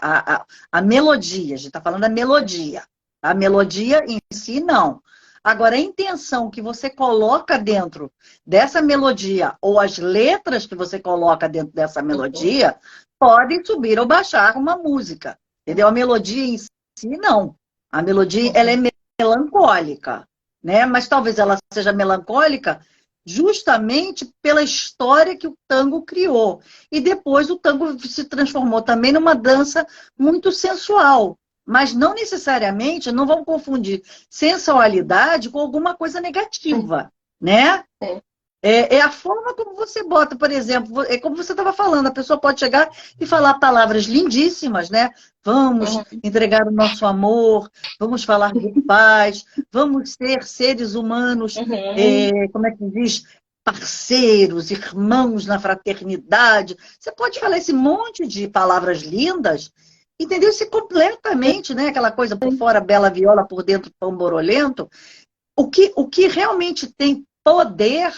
a melodia, a gente está falando da melodia. A melodia em si, não. Agora, a intenção que você coloca dentro dessa melodia, ou as letras que você coloca dentro dessa Uhum, melodia, podem subir ou baixar uma música. Entendeu? A melodia em si, não. A melodia, ela é uhum, melancólica, né? Mas talvez ela seja melancólica justamente pela história que o tango criou. E depois o tango se transformou também numa dança muito sensual. Mas não necessariamente, não vamos confundir sensualidade com alguma coisa negativa, né? Sim. É a forma como você bota, por exemplo, é como você estava falando, a pessoa pode chegar e falar palavras lindíssimas, né? Vamos entregar o nosso amor, vamos falar de paz, vamos ser seres humanos, como é que diz? Parceiros, irmãos na fraternidade. Você pode falar esse monte de palavras lindas, entendeu? Se completamente, né? Aquela coisa por fora, bela viola, por dentro, pão borolento. O que realmente tem poder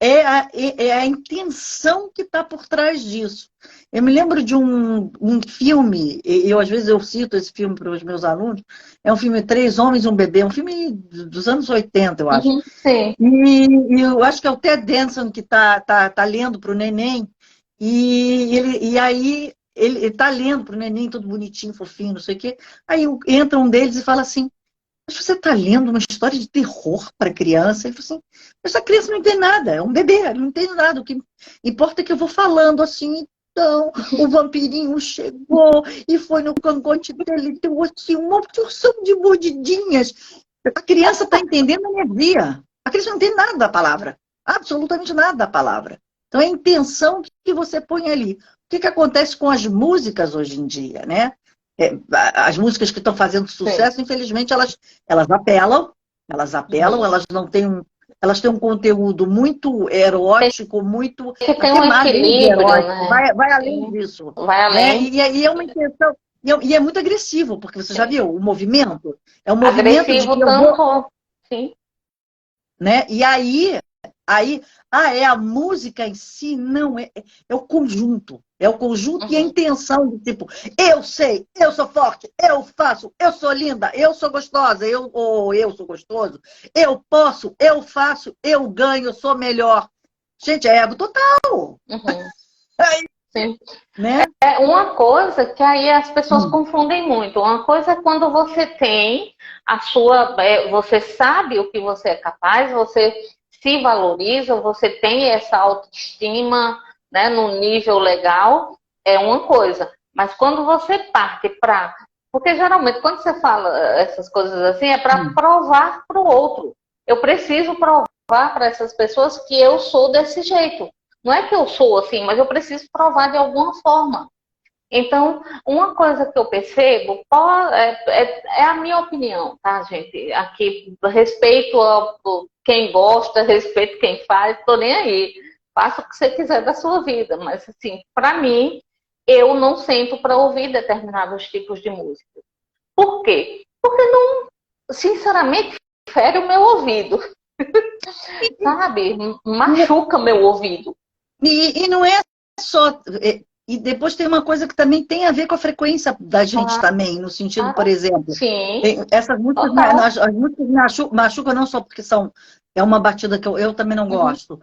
é a intenção que está por trás disso. Eu me lembro de um filme, às vezes eu cito esse filme para os meus alunos, é um filme Três Homens e um Bebê, um filme dos anos 80, eu acho. Sim. E eu acho que é o Ted Danson que tá lendo para o neném, e aí ele está lendo para o neném, todo bonitinho, fofinho, não sei o quê. Aí entra um deles e fala assim, mas você está lendo uma história de terror para criança? Ele falou assim, essa criança não entende nada, é um bebê, ele não entende nada. O que importa é que eu vou falando assim, então, o vampirinho chegou e foi no cangote dele, deu assim, uma porção de mordidinhas. A criança está entendendo a energia. A criança não entende nada da palavra, absolutamente nada da palavra. Então, é a intenção que você põe ali. O que acontece com as músicas hoje em dia, né? As músicas que estão fazendo sucesso, infelizmente, elas apelam, elas não têm elas têm um conteúdo muito erótico, muito que tem um equilíbrio, erótico, né? vai além disso. Vai além. Né? E é uma intenção, e é muito agressivo, porque você já viu o movimento? É um movimento agressivo de que tanto. Sim. né? E aí, é a música em si? Não, é o conjunto. É o conjunto e a intenção de tipo, eu sei, eu sou forte, eu faço, eu sou linda, eu sou gostosa, eu sou gostoso, eu posso, eu faço, eu ganho, eu sou melhor. Gente, é ego total. Sim. Né? É uma coisa que aí as pessoas confundem muito. Uma coisa é quando você tem a sua... você sabe o que você é capaz, você se valoriza, você tem essa autoestima, né, no nível legal, é uma coisa. Mas quando você parte para... Porque geralmente quando você fala essas coisas assim, é para provar para o outro. Eu preciso provar para essas pessoas que eu sou desse jeito. Não é que eu sou assim, mas eu preciso provar de alguma forma. Então, uma coisa que eu percebo é a minha opinião, tá, gente? Aqui, respeito a quem gosta, respeito quem faz, tô nem aí. Faça o que você quiser da sua vida. Mas, assim, para mim, eu não sento para ouvir determinados tipos de música. Por quê? Porque não, sinceramente, fere o meu ouvido. Sabe? Machuca meu ouvido. E não é só... E depois tem uma coisa que também tem a ver com a frequência da gente também, no sentido, por exemplo, essas músicas, as músicas machucam não só porque é uma batida que eu também não gosto.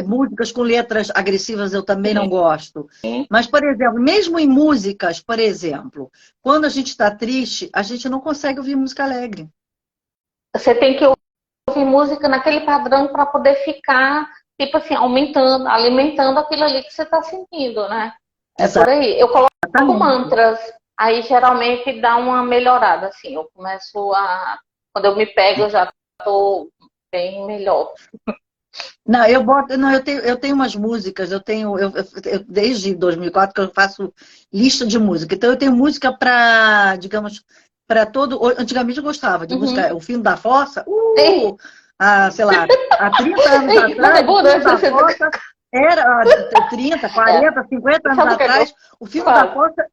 Músicas com letras agressivas eu também não gosto. Mas, por exemplo, mesmo em músicas, por exemplo, quando a gente está triste, a gente não consegue ouvir música alegre. Você tem que ouvir música naquele padrão para poder ficar... tipo assim, aumentando, alimentando aquilo ali que você está sentindo, né? Por aí. Eu coloco mantras, aí geralmente dá uma melhorada, assim. Eu começo a... Quando eu me pego, eu já estou bem melhor. Não, eu tenho umas músicas, eu desde 2004 que eu faço lista de música. Então eu tenho música para, digamos, para todo... Antigamente eu gostava de música, o Fim da Fossa, sei lá, há 30 anos atrás, era 30, 40, 50 anos atrás, o filme da Costa...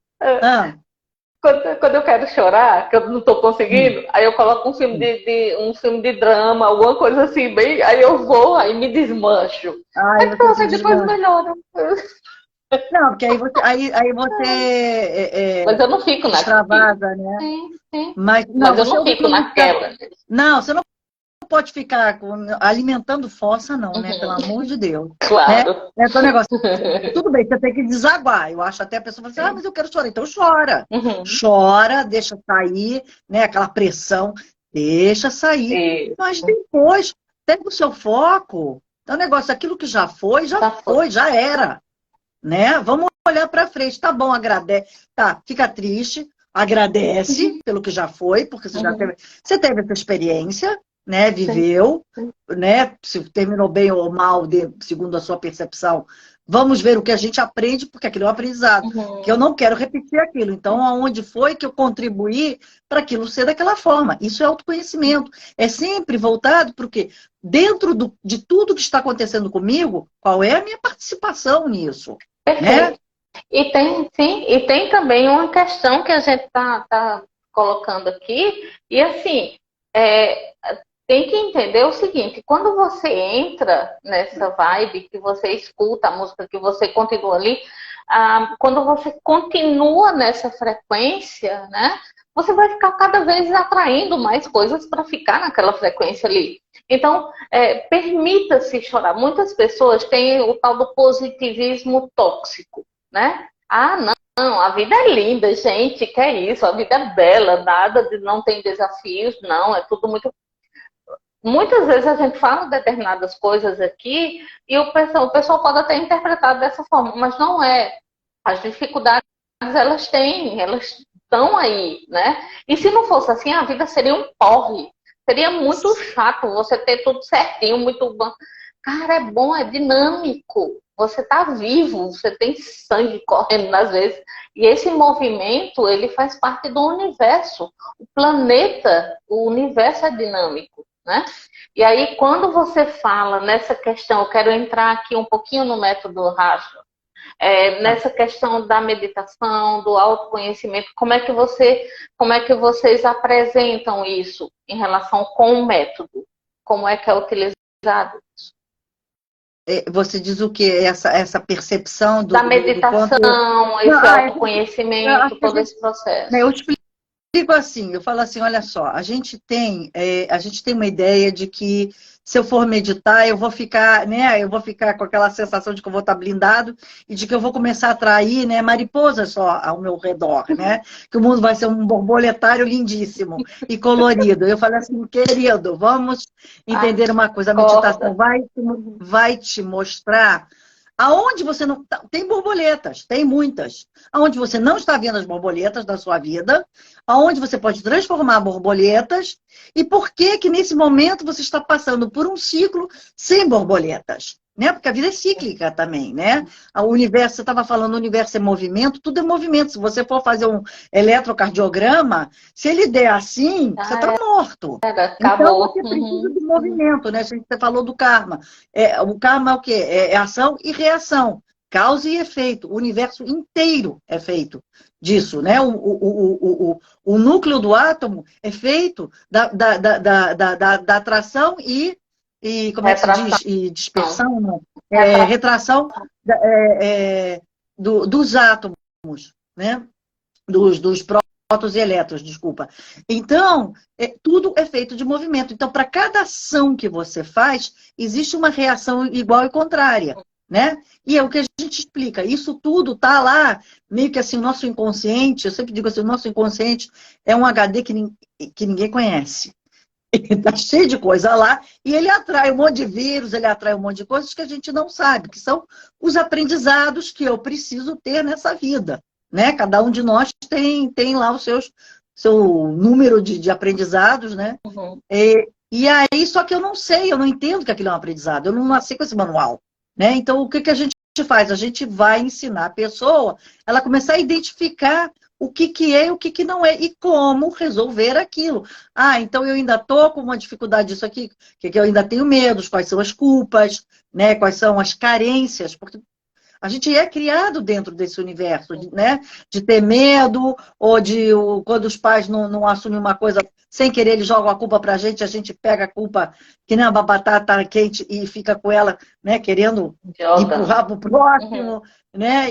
Quando eu quero chorar, que eu não estou conseguindo, aí eu coloco um filme de drama, alguma coisa assim, bem, aí eu vou, aí me desmancho. Aí depois melhora. Não, porque aí você mas eu não fico extravasa, né? Sim. Mas eu não fico naquela. Não, você não pode ficar alimentando fossa, não, né? Pelo amor de Deus. Claro. Né? É um negócio. Tudo bem, você tem que desaguar. Eu acho até a pessoa fala assim, mas eu quero chorar. Então chora. Chora, deixa sair, né? Aquela pressão, deixa sair. Mas depois, pega o seu foco. Então, o negócio, aquilo que já foi, já era. Né? Vamos olhar para frente. Tá bom, agradece. Tá, fica triste. agradece pelo que já foi, porque você teve essa experiência, né? Viveu, né? Se terminou bem ou mal, segundo a sua percepção. Vamos ver o que a gente aprende, porque aquilo é um aprendizado. Que eu não quero repetir aquilo. Então, aonde foi que eu contribuí para aquilo ser daquela forma? Isso é autoconhecimento. É sempre voltado para o quê? Dentro de tudo que está acontecendo comigo, qual é a minha participação nisso? Perfeito. Né? E tem, sim, e tem também uma questão que a gente tá colocando aqui, e assim, tem que entender o seguinte, quando você entra nessa vibe, que você escuta a música, que você continua ali, quando você continua nessa frequência, né, você vai ficar cada vez atraindo mais coisas para ficar naquela frequência ali. Então, permita-se chorar. Muitas pessoas têm o tal do positivismo tóxico, né? Não, a vida é linda, gente, que é isso, a vida é bela, nada de não tem desafios, não, é tudo muito... Muitas vezes a gente fala determinadas coisas aqui e o pessoal pode até interpretar dessa forma, mas não é. As dificuldades, elas têm, elas estão aí, né? E se não fosse assim, a vida seria um porre. Seria muito chato você ter tudo certinho, muito bom. Cara, é bom, é dinâmico. Você está vivo, você tem sangue correndo às vezes. E esse movimento, ele faz parte do universo. O planeta, o universo é dinâmico, né? E aí, quando você fala nessa questão, eu quero entrar aqui um pouquinho no método Racho, nessa questão da meditação, do autoconhecimento, como é que vocês apresentam isso em relação com o método? Como é que é utilizado? Você diz o quê? Essa percepção da meditação, quanto... esse autoconhecimento, todo esse processo. Eu explico assim, eu falo assim, olha só, a gente tem uma ideia de que se eu for meditar, eu vou ficar, né? Eu vou ficar com aquela sensação de que eu vou estar blindado e de que eu vou começar a atrair, né, mariposas só ao meu redor, né? Que o mundo vai ser um borboletário lindíssimo e colorido. Eu falo assim, querido, vamos entender uma coisa, a meditação vai te mostrar aonde você não... Tem borboletas, tem muitas. Aonde você não está vendo as borboletas da sua vida, aonde você pode transformar borboletas, e por que que nesse momento você está passando por um ciclo sem borboletas. Né? Porque a vida é cíclica também, né? O universo, você estava falando, o universo é movimento, tudo é movimento. Se você for fazer um eletrocardiograma, se ele der assim, você está morto. Então você precisa de movimento, né? Você falou do karma. O karma é o quê? É ação e reação, causa e efeito. O universo inteiro é feito disso, né? O núcleo do átomo é feito da atração e como é que se diz? E dispersão, não? Retração dos átomos, né? Dos prótons e elétrons, desculpa. Então, tudo é feito de movimento. Então, para cada ação que você faz, existe uma reação igual e contrária, né? E é o que a gente explica. Isso tudo está lá, meio que assim, o nosso inconsciente, eu sempre digo assim, o nosso inconsciente é um HD que ninguém conhece. Está cheio de coisa lá, e ele atrai um monte de vírus, ele atrai um monte de coisas que a gente não sabe, que são os aprendizados que eu preciso ter nessa vida, né? Cada um de nós tem lá o seu número de aprendizados, né? E aí, só que eu não sei, eu não entendo que aquilo é um aprendizado, eu não nasci com esse manual, né? Então, o que a gente faz? A gente vai ensinar a pessoa, ela começar a identificar o que é e o que não é, e como resolver aquilo. Então eu ainda estou com uma dificuldade disso aqui, que eu ainda tenho medos, quais são as culpas, né? Quais são as carências, porque a gente é criado dentro desse universo, né? De ter medo, ou quando os pais não assumem uma coisa, sem querer eles jogam a culpa pra gente, a gente pega a culpa que nem uma batata quente e fica com ela, né? Querendo empurrar pro próximo, né?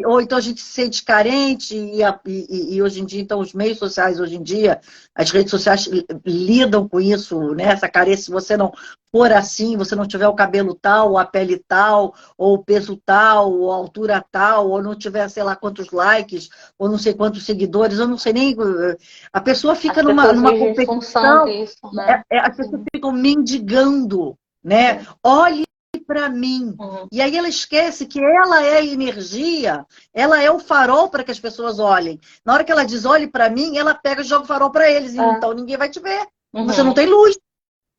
Ou então a gente se sente carente, e hoje em dia, então, os meios sociais, hoje em dia, as redes sociais lidam com isso, né? Essa carência, se você não for assim, você não tiver o cabelo tal, ou a pele tal, ou o peso tal, ou a altura tal, ou não tiver, sei lá, quantos likes, ou não sei quantos seguidores, eu não sei nem... A pessoa fica numa competição, disso, né? As pessoas ficam mendigando, né? Olhe para mim. Uhum. E aí ela esquece que ela é a energia, ela é o farol para que as pessoas olhem. Na hora que ela diz, olhe para mim, ela pega e joga o farol para eles. Então ninguém vai te ver. Você não Uhum. tem luz,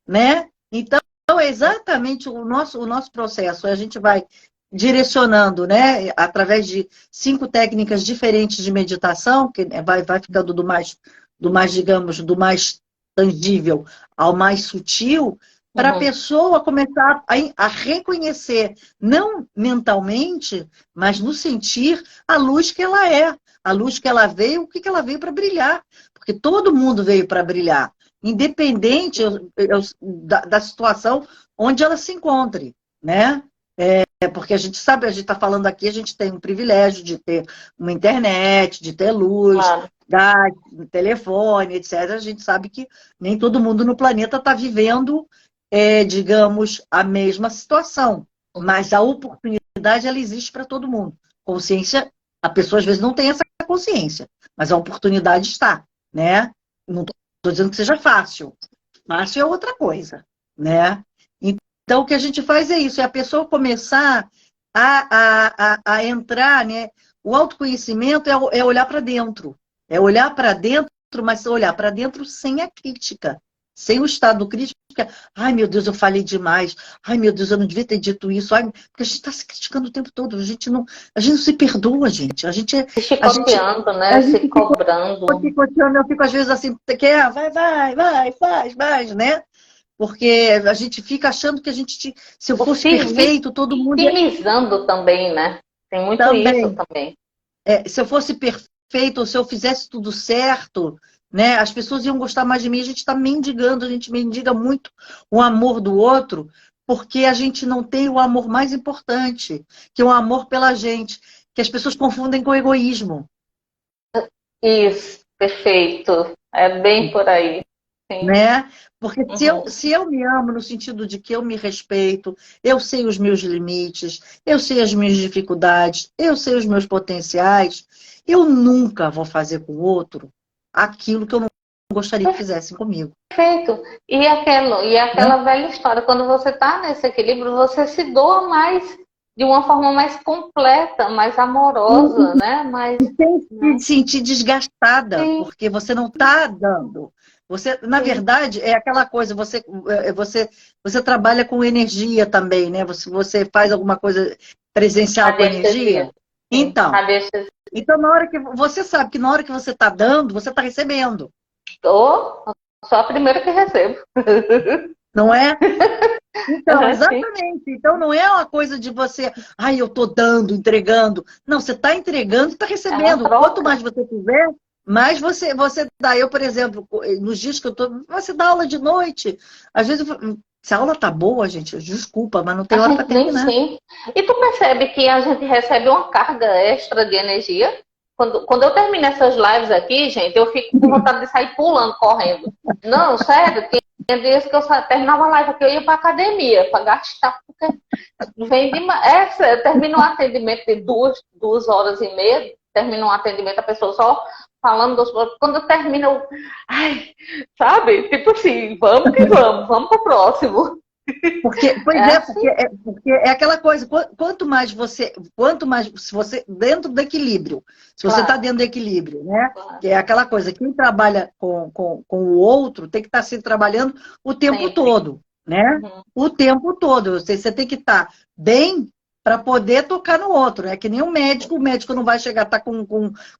né? Então, é exatamente o nosso processo. A gente vai direcionando, né, através de 5 técnicas diferentes de meditação, que vai ficando do mais, digamos, do mais tangível ao mais sutil, para a Uhum. pessoa começar a reconhecer, não mentalmente, mas no sentir a luz que ela é, a luz que ela veio, o que ela veio para brilhar, porque todo mundo veio para brilhar, independente da situação onde ela se encontre, né? Porque a gente sabe, a gente está falando aqui, a gente tem um privilégio de ter uma internet, de ter luz, Claro. gás, telefone, etc. A gente sabe que nem todo mundo no planeta está vivendo, digamos, a mesma situação. Mas a oportunidade, ela existe para todo mundo. Consciência, a pessoa às vezes não tem essa consciência, mas a oportunidade está, né? Não estou dizendo que seja fácil. Fácil é outra coisa, né? Então, o que a gente faz é isso, é a pessoa começar a entrar, né? O autoconhecimento é olhar para dentro. É olhar para dentro, mas olhar para dentro sem a crítica. Sem o estado crítico. Ai, meu Deus, eu falei demais. Ai, meu Deus, eu não devia ter dito isso. Ai, porque a gente está se criticando o tempo todo. A gente não se perdoa, gente. Se A gente, chicoteando, a né? Se gente fica cobrando. picoteando, eu fico às vezes assim, quer, vai, faz, né? Porque a gente fica achando que se eu O fosse se perfeito, todo mundo vitimizando também, né? Tem muito isso também. também. Se eu fosse perfeito, ou se eu fizesse tudo certo, né, as pessoas iam gostar mais de mim. A gente está mendigando, a gente mendiga muito o amor do outro, porque a gente não tem o amor mais importante, que é o amor pela gente, que as pessoas confundem com egoísmo. Isso, perfeito. É bem por aí. Sim. Né? Porque Uhum. se eu me amo no sentido de que eu me respeito, eu sei os meus limites, eu sei as minhas dificuldades, eu sei os meus potenciais, eu nunca vou fazer com o outro aquilo que eu não gostaria que fizessem comigo. Perfeito. E Né? aquela velha história, quando você está nesse equilíbrio, você se doa mais de uma forma mais completa, mais amorosa, né? Mais, Sem né? se sentir desgastada, Sim, porque você não está dando. Você, na sim. verdade, é aquela coisa, você trabalha com energia também, né? Você faz alguma coisa presencial com Radiestesia. energia. Sim, Então, radiestesia. Então, na hora que você sabe que na hora que você está dando, você está recebendo, Tô, sou a primeira que recebo. não é? Então, Sim. exatamente. Então, não é uma coisa de você, ai, eu estou dando, entregando. Não, você está entregando e está É uma recebendo. Quanto troca. mais você fizer, mais você dá. Eu, por exemplo, nos dias que eu estou, você dá aula de noite. Às vezes, se a aula está boa, gente, desculpa, mas não tem A hora para gente nem terminar. sim. E tu percebe que a gente recebe uma carga extra de energia? Quando eu termino essas lives aqui, gente, eu fico com vontade de sair pulando, correndo. Não, sério, tinha dias que eu terminava a live aqui, eu ia pra academia, pra gastar, porque vem demais. Eu termino um atendimento de 2 horas e meia, termino um atendimento, a pessoa só falando dos problemas. Quando eu termino, ai, sabe? Tipo assim, vamos que vamos pro próximo. Porque, pois É é, assim. porque é aquela coisa, quanto mais, se você, dentro do equilíbrio, se você está Claro, dentro do equilíbrio, né? claro. Que é aquela coisa, quem trabalha com o outro tem que estar se trabalhando o tempo Sempre. todo, né? Uhum. O tempo todo. Você tem que estar bem para poder tocar no outro. É que nem o médico não vai chegar, tá com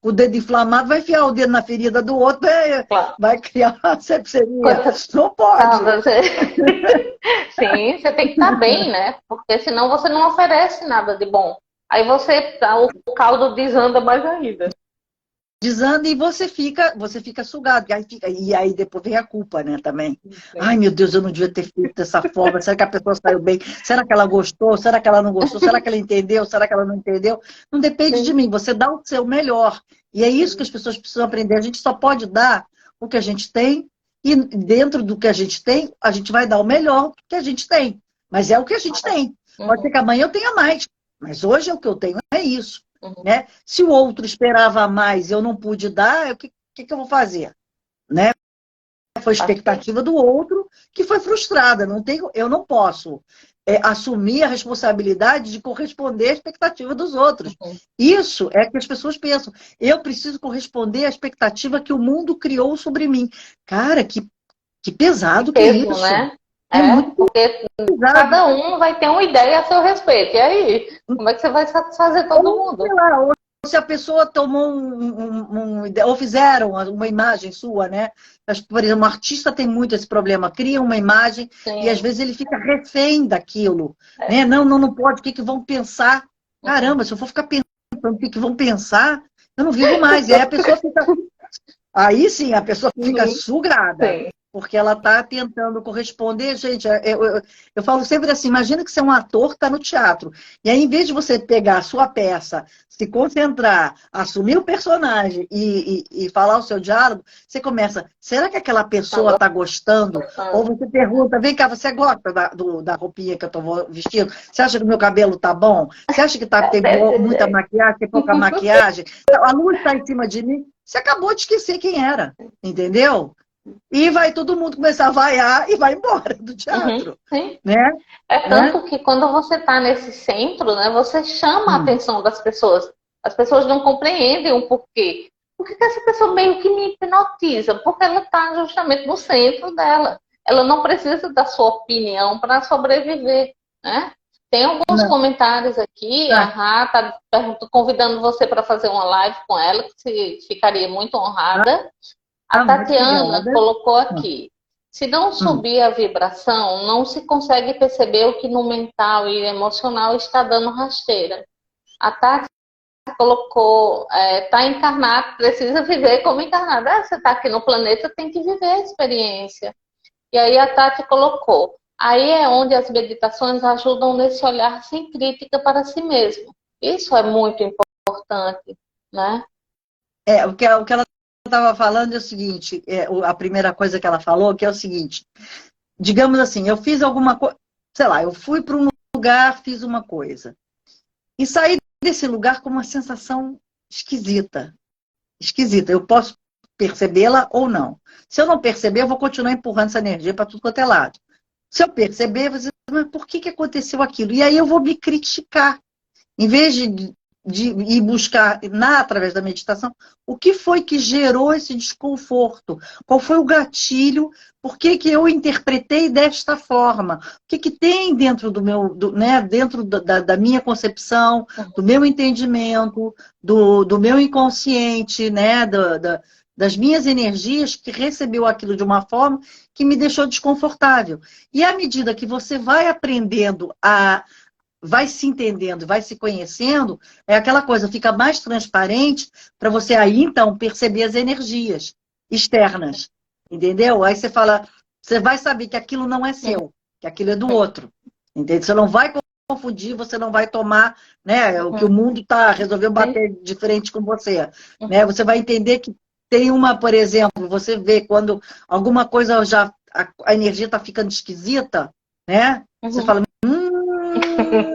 o dedo inflamado, vai enfiar o dedo na ferida do outro, Claro. vai criar uma sepsemia. Quando Não tá, pode. você... Sim, você tem que estar bem, né? Porque senão você não oferece nada de bom. Aí o caldo desanda mais ainda. Desanda e você fica sugado. E aí depois vem a culpa, né, também. Sim. Ai, meu Deus, eu não devia ter feito dessa forma. Será que a pessoa saiu bem? Será que ela gostou? Será que ela não gostou? Será que ela entendeu? Será que ela não entendeu? Não depende de Sim, mim. Você dá o seu melhor. E é isso que sim. as pessoas precisam aprender. A gente só pode dar o que a gente tem, e dentro do que a gente tem, a gente vai dar o melhor que a gente tem. Mas é o que a gente tem. Pode ser Uhum, que amanhã eu tenha mais. Mas hoje é o que eu tenho, é isso. uhum. Né? Se o outro esperava mais e eu não pude dar, o que eu vou fazer? Né? Foi a Assim. expectativa do outro que foi frustrada. Eu não posso assumir a responsabilidade de corresponder à expectativa dos outros. Uhum. Isso é que as pessoas pensam. Eu preciso corresponder à expectativa que o mundo criou sobre mim. Cara, que pesado que é Peso, isso. né? É muito Porque pesado. cada um vai ter uma ideia a seu respeito. E aí, como é que você vai satisfazer todo mundo? Sei lá, ou se a pessoa tomou ou fizeram uma imagem sua, né? Por exemplo, um artista tem muito esse problema, cria uma imagem e às Sim. vezes ele fica refém daquilo, né? Não pode, o que vão pensar? Caramba, se eu for ficar pensando o que vão pensar, eu não vivo mais. E aí a pessoa fica. Aí sim, a pessoa fica sugada. Sim. Porque ela está tentando corresponder. Gente, eu falo sempre assim, imagina que você é um ator que está no teatro. E aí, em vez de você pegar a sua peça, se concentrar, assumir o personagem e falar o seu diálogo, você começa, será que aquela pessoa está gostando? Ou você pergunta, vem cá, você gosta da roupinha que eu estou vestindo? Você acha que o meu cabelo está bom? Você acha que tem muita maquiagem, tem pouca maquiagem? A luz está em cima de mim? Você acabou de esquecer quem era, entendeu? E vai todo mundo começar a vaiar e vai embora do teatro. Sim. Né? É tanto que quando você está nesse centro, né, você chama a atenção das pessoas. As pessoas não compreendem o porquê. Por que essa pessoa meio que me hipnotiza? Porque ela está justamente no centro dela. Ela não precisa da sua opinião para sobreviver. Né? Tem alguns comentários aqui, a Rá está convidando você para fazer uma live com ela, que você ficaria muito honrada. A Tatiana colocou aqui, se não subir a vibração, não se consegue perceber o que no mental e emocional está dando rasteira. A Tati colocou, está encarnado, precisa viver como encarnado. Você está aqui no planeta, tem que viver a experiência. E aí a Tati colocou, aí é onde as meditações ajudam nesse olhar sem crítica para si mesmo. Isso é muito importante, né? O que ela estava falando é o seguinte, a primeira coisa que ela falou, que é o seguinte, digamos assim, eu fiz alguma coisa, sei lá, eu fui para um lugar, fiz uma coisa, e saí desse lugar com uma sensação esquisita, eu posso percebê-la ou não. Se eu não perceber, eu vou continuar empurrando essa energia para tudo quanto é lado. Se eu perceber, eu vou dizer, mas por que aconteceu aquilo? E aí eu vou me criticar, em vez de ir buscar, através da meditação, o que foi que gerou esse desconforto? Qual foi o gatilho? Por que eu interpretei desta forma? O que tem dentro do meu, dentro da minha concepção, do meu entendimento, do meu inconsciente, né? Das minhas energias, que recebeu aquilo de uma forma que me deixou desconfortável. E à medida que você vai aprendendo vai se entendendo, vai se conhecendo, é aquela coisa, fica mais transparente para você aí, então, perceber as energias externas, entendeu? Aí você fala, você vai saber que aquilo não é seu, que aquilo é do outro, entendeu? Você não vai confundir, você não vai tomar, né, o que o mundo resolveu bater de frente com você, né? Você vai entender que tem por exemplo, você vê quando alguma coisa a energia está ficando esquisita, né? Você fala,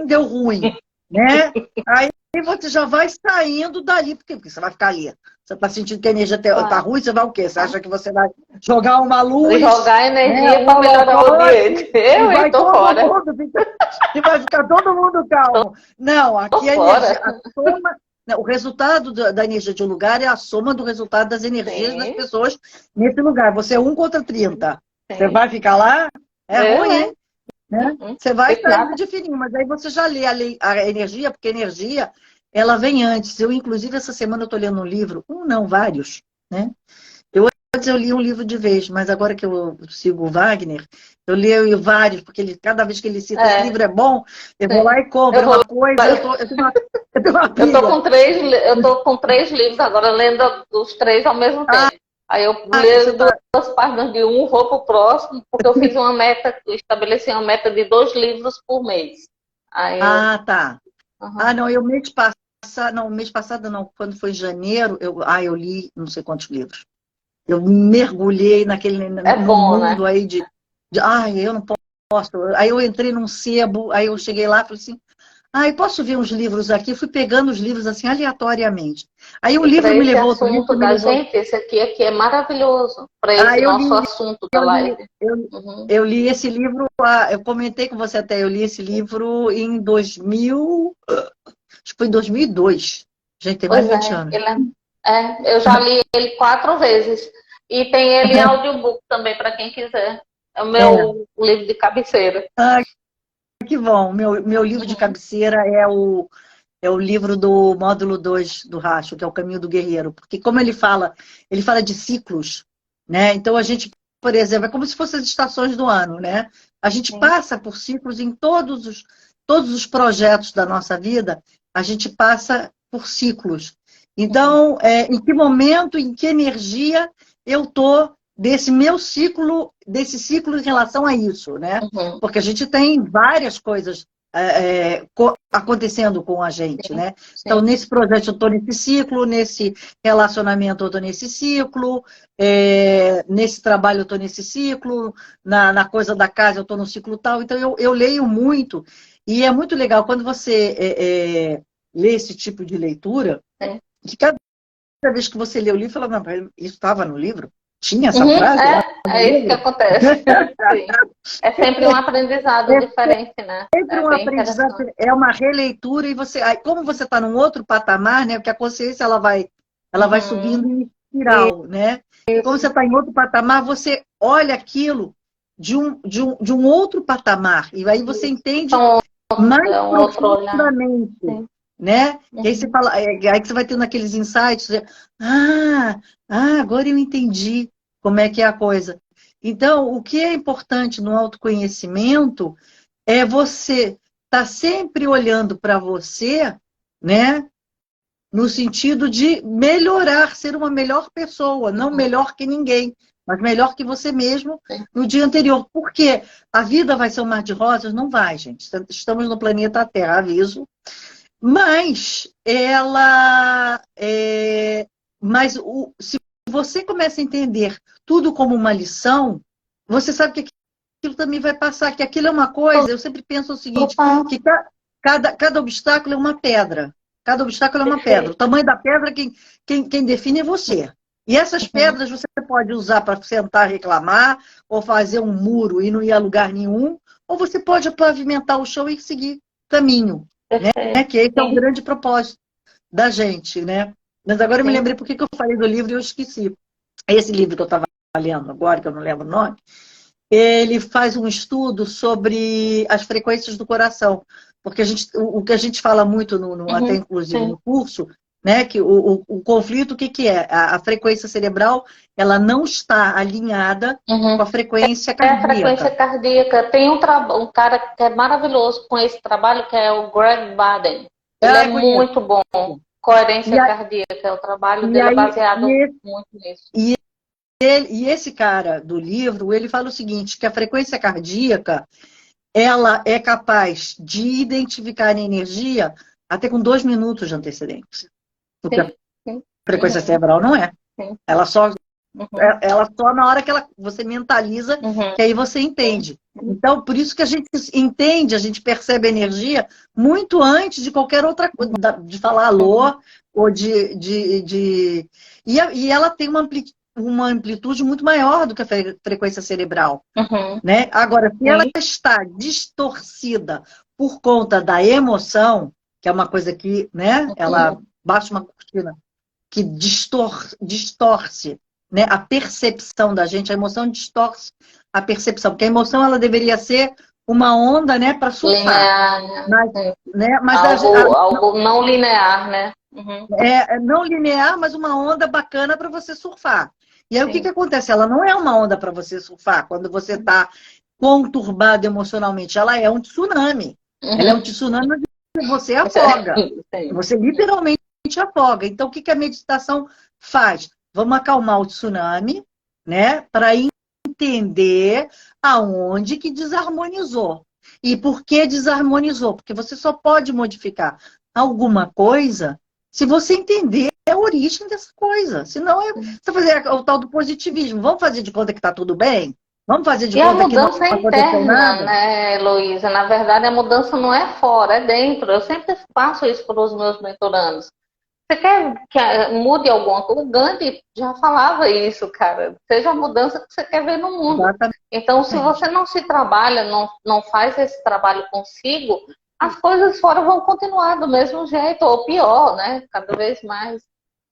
deu ruim, né? Aí você já vai saindo dali, porque você vai ficar ali. Você está sentindo que a energia está ruim, você vai o quê? Você acha que você vai jogar uma luz? Jogar energia para melhorar o ambiente. Eu estou fora. E vai ficar todo mundo calmo. Não, aqui a energia, o resultado da energia de um lugar é a soma do resultado das energias das pessoas nesse lugar. Você é 1 contra 30. Você vai ficar lá? É ruim, hein? Né? Você vai saindo de fininho, mas aí você já lê a energia, porque a energia, ela vem antes. Inclusive, essa semana eu estou lendo um livro, vários, né? Antes eu li um livro de vez, mas agora que eu sigo o Wagner, eu leio vários, porque cada vez que ele cita esse livro é bom, eu vou lá e compro. Uma coisa, eu tô com 3 livros agora, lendo os 3 ao mesmo tempo. Aí eu leio 2 páginas de um, vou pro próximo, porque eu fiz uma meta, estabeleci uma meta de 2 livros por mês. Aí tá. Não, mês passado não, quando foi janeiro, eu li não sei quantos livros. Eu mergulhei naquele mundo, né? Aí eu não posso. Aí eu entrei num sebo, aí eu cheguei lá e falei assim, Ah, eu posso ver uns livros aqui? Fui pegando os livros assim aleatoriamente. Aí um E para livro me esse levou, outro assunto livro me da levou. gente, esse aqui é maravilhoso para Ah, esse nosso assunto da eu li, live. eu, Uhum. eu li esse livro, eu comentei com você até, eu li esse livro em 2000, acho que foi em 2002. Gente, tem mais Pois de 20 é, anos. eu já li ele 4 vezes. E tem ele em audiobook também, para quem quiser. É o É. meu livro de cabeceira. Ah, que bom. Meu livro de Uhum. cabeceira é o livro do módulo 2 do Racho, que é o Caminho do Guerreiro. Porque como ele fala de ciclos, né? Então a gente, por exemplo, é como se fossem as estações do ano, né? A gente Sim. passa por ciclos em todos os projetos da nossa vida, a gente passa por ciclos. Uhum. Então, em que momento, em que energia eu estou desse ciclo em relação a isso, né? Uhum. Porque a gente tem várias coisas acontecendo com a gente, Sim. né? Então, Sim. nesse projeto eu estou nesse ciclo, nesse relacionamento eu estou nesse ciclo, nesse trabalho eu estou nesse ciclo, na coisa da casa eu estou no ciclo tal. Então, eu leio muito, e é muito legal quando você lê esse tipo de leitura, Sim. que cada vez que você lê o livro, fala, não, isso estava no livro? Tinha essa Uhum. frase lá no É isso que livro? acontece. Sim. É sempre um aprendizado diferente, né? Sempre É um bem aprendizado, interessante. é uma releitura e você, aí, como você está num outro patamar, né? Porque a consciência ela vai subindo Uhum. em espiral, né? E como você Isso. está em outro patamar, você olha aquilo de um outro patamar e aí você entende São mais É um outro olhar. profundamente, Sim. né? Que aí você Uhum. fala, aí que você vai tendo aqueles insights, ah, agora eu entendi como é que é a coisa. Então, o que é importante no autoconhecimento é você estar sempre olhando para você, né? No sentido de melhorar, ser uma melhor pessoa, não Uhum. melhor que ninguém, mas melhor que você mesmo Sim. no dia anterior. Por quê? A vida vai ser um mar de rosas? Não vai, gente. Estamos no planeta Terra, aviso. Mas se você começa a entender tudo como uma lição, você sabe que aquilo também vai passar, que aquilo é uma coisa, eu sempre penso o seguinte, Opa, que cada obstáculo é uma pedra. Cada obstáculo é uma pedra. O perfeito. tamanho da pedra, quem define é você. E essas Uhum. pedras você pode usar para sentar, reclamar, ou fazer um muro e não ir a lugar nenhum, ou você pode pavimentar o chão e seguir caminho, né? Perfeito. Que esse é o Sim, grande propósito da gente, né? Mas agora eu me sim. lembrei porque que eu falei do livro e eu esqueci. Esse livro que eu estava lendo agora, que eu não lembro o nome, ele faz um estudo sobre as frequências do coração. Porque o que a gente fala muito, até Uhum. inclusive Sim. no curso, né, que o conflito, o que, que é? A frequência cerebral, ela não está alinhada com Uhum. a frequência É a frequência cardíaca. cardíaca. Tem um cara que é maravilhoso com esse trabalho, que é o Greg Baden. Ele é Ah, conheço. muito bom. E, Coerência a- cardíaca. O trabalho e dele é aí, baseado muito nisso. e esse cara do livro, ele fala o seguinte, que a frequência cardíaca, ela é capaz de identificar a energia até com 2 minutos de antecedência. Porque a Sim, sim. frequência Uhum. cerebral não é. Sim. Ela só, Uhum. ela só na hora que você mentaliza, Uhum. que aí você Sim. entende. Então, por isso que a gente entende, a gente percebe a energia muito antes de qualquer outra coisa, de falar Uhum. alô, ou e ela tem uma amplitude muito maior do que a frequência cerebral. Uhum. Né? Agora, se ela Sim. está distorcida por conta da emoção, que é uma coisa que, né, ela Uhum. baixa uma cortina que distorce, né, a percepção da gente, a emoção distorce a percepção, porque a emoção ela deveria ser uma onda, né, para surfar, Linear, né? mas, Sim. né, mas Algo não linear, né? Uhum. não linear, mas uma onda bacana para você surfar. E aí o que Sim. acontece? Ela não é uma onda para você surfar quando você está conturbado emocionalmente. Ela é um tsunami. Ela é um Uhum. tsunami onde você Isso é- afoga. Sim. Você literalmente afoga. Então, o que a meditação faz? Vamos acalmar o tsunami, né? Para entender aonde que desarmonizou. E por que desarmonizou? Porque você só pode modificar alguma coisa se você entender a origem dessa coisa. Senão, você fazer o tal do positivismo. Vamos fazer de conta que está tudo bem? Vamos fazer de E a conta que não mudança é aconteceu interna, nada? né, Heloísa? Na verdade, a mudança não é fora, é dentro. Eu sempre faço isso para os meus mentorandos. Você quer que mude alguma coisa? O Gandhi já falava isso, cara. Seja a mudança que você quer ver no mundo. Então, se Exatamente. você não se trabalha, não faz esse trabalho consigo, as coisas fora vão continuar do mesmo jeito, ou pior, né? Cada vez mais.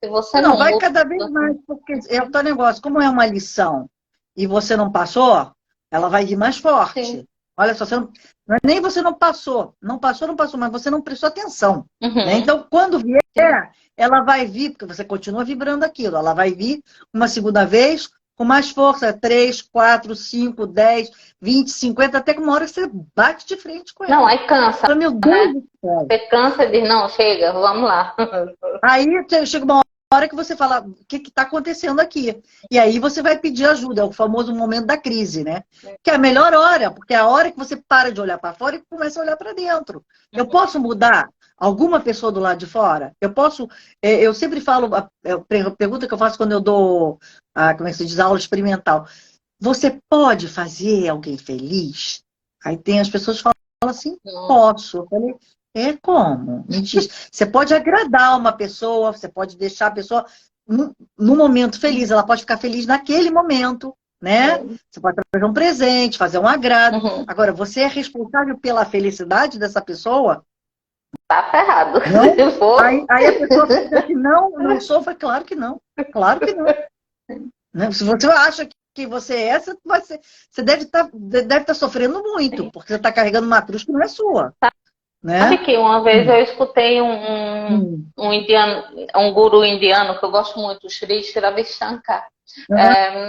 Se você Não, não vai muda. cada vez mais, porque é o teu negócio. Como é uma lição e você não passou, ela vai vir mais Sim. forte. Olha só, não é nem você não passou. Não passou, mas você não prestou atenção. Né? Uhum. Então, quando vier, ela vai vir, porque você continua vibrando aquilo, ela vai vir uma segunda vez com mais força, 3, 4, 5, 10, 20, 50, até que uma hora que você bate de frente com Não, ela. aí cansa, Fala, meu Deus né? do céu. Você cansa e diz, não, chega, vamos lá. Aí chega uma hora que você fala, o que está acontecendo aqui? E aí você vai pedir ajuda, é o famoso momento da crise, né? Que é a melhor hora, porque é a hora que você para de olhar para fora e começa a olhar para dentro. Eu posso mudar alguma pessoa do lado de fora? Eu posso, eu sempre falo, a pergunta que eu faço quando eu dou, como é que se diz, aula experimental. Você pode fazer alguém feliz? Aí tem as pessoas que falam assim, posso. Eu falei, como? Me diz. Você pode agradar uma pessoa, você pode deixar a pessoa no momento feliz, ela pode ficar feliz naquele momento, né? Você pode trazer um presente, fazer um agrado. Uhum. Agora, você é responsável pela felicidade dessa pessoa? Tá ferrado. Não? Se for. Aí a pessoa fica assim, não sou, foi claro que não. Claro que não. Né? Se você acha que você é essa, você deve estar sofrendo muito, porque você está carregando uma cruz que não é sua. Sabe Né? que uma vez eu escutei um indiano, um guru indiano que eu gosto muito, o Sri Ravi Shankar.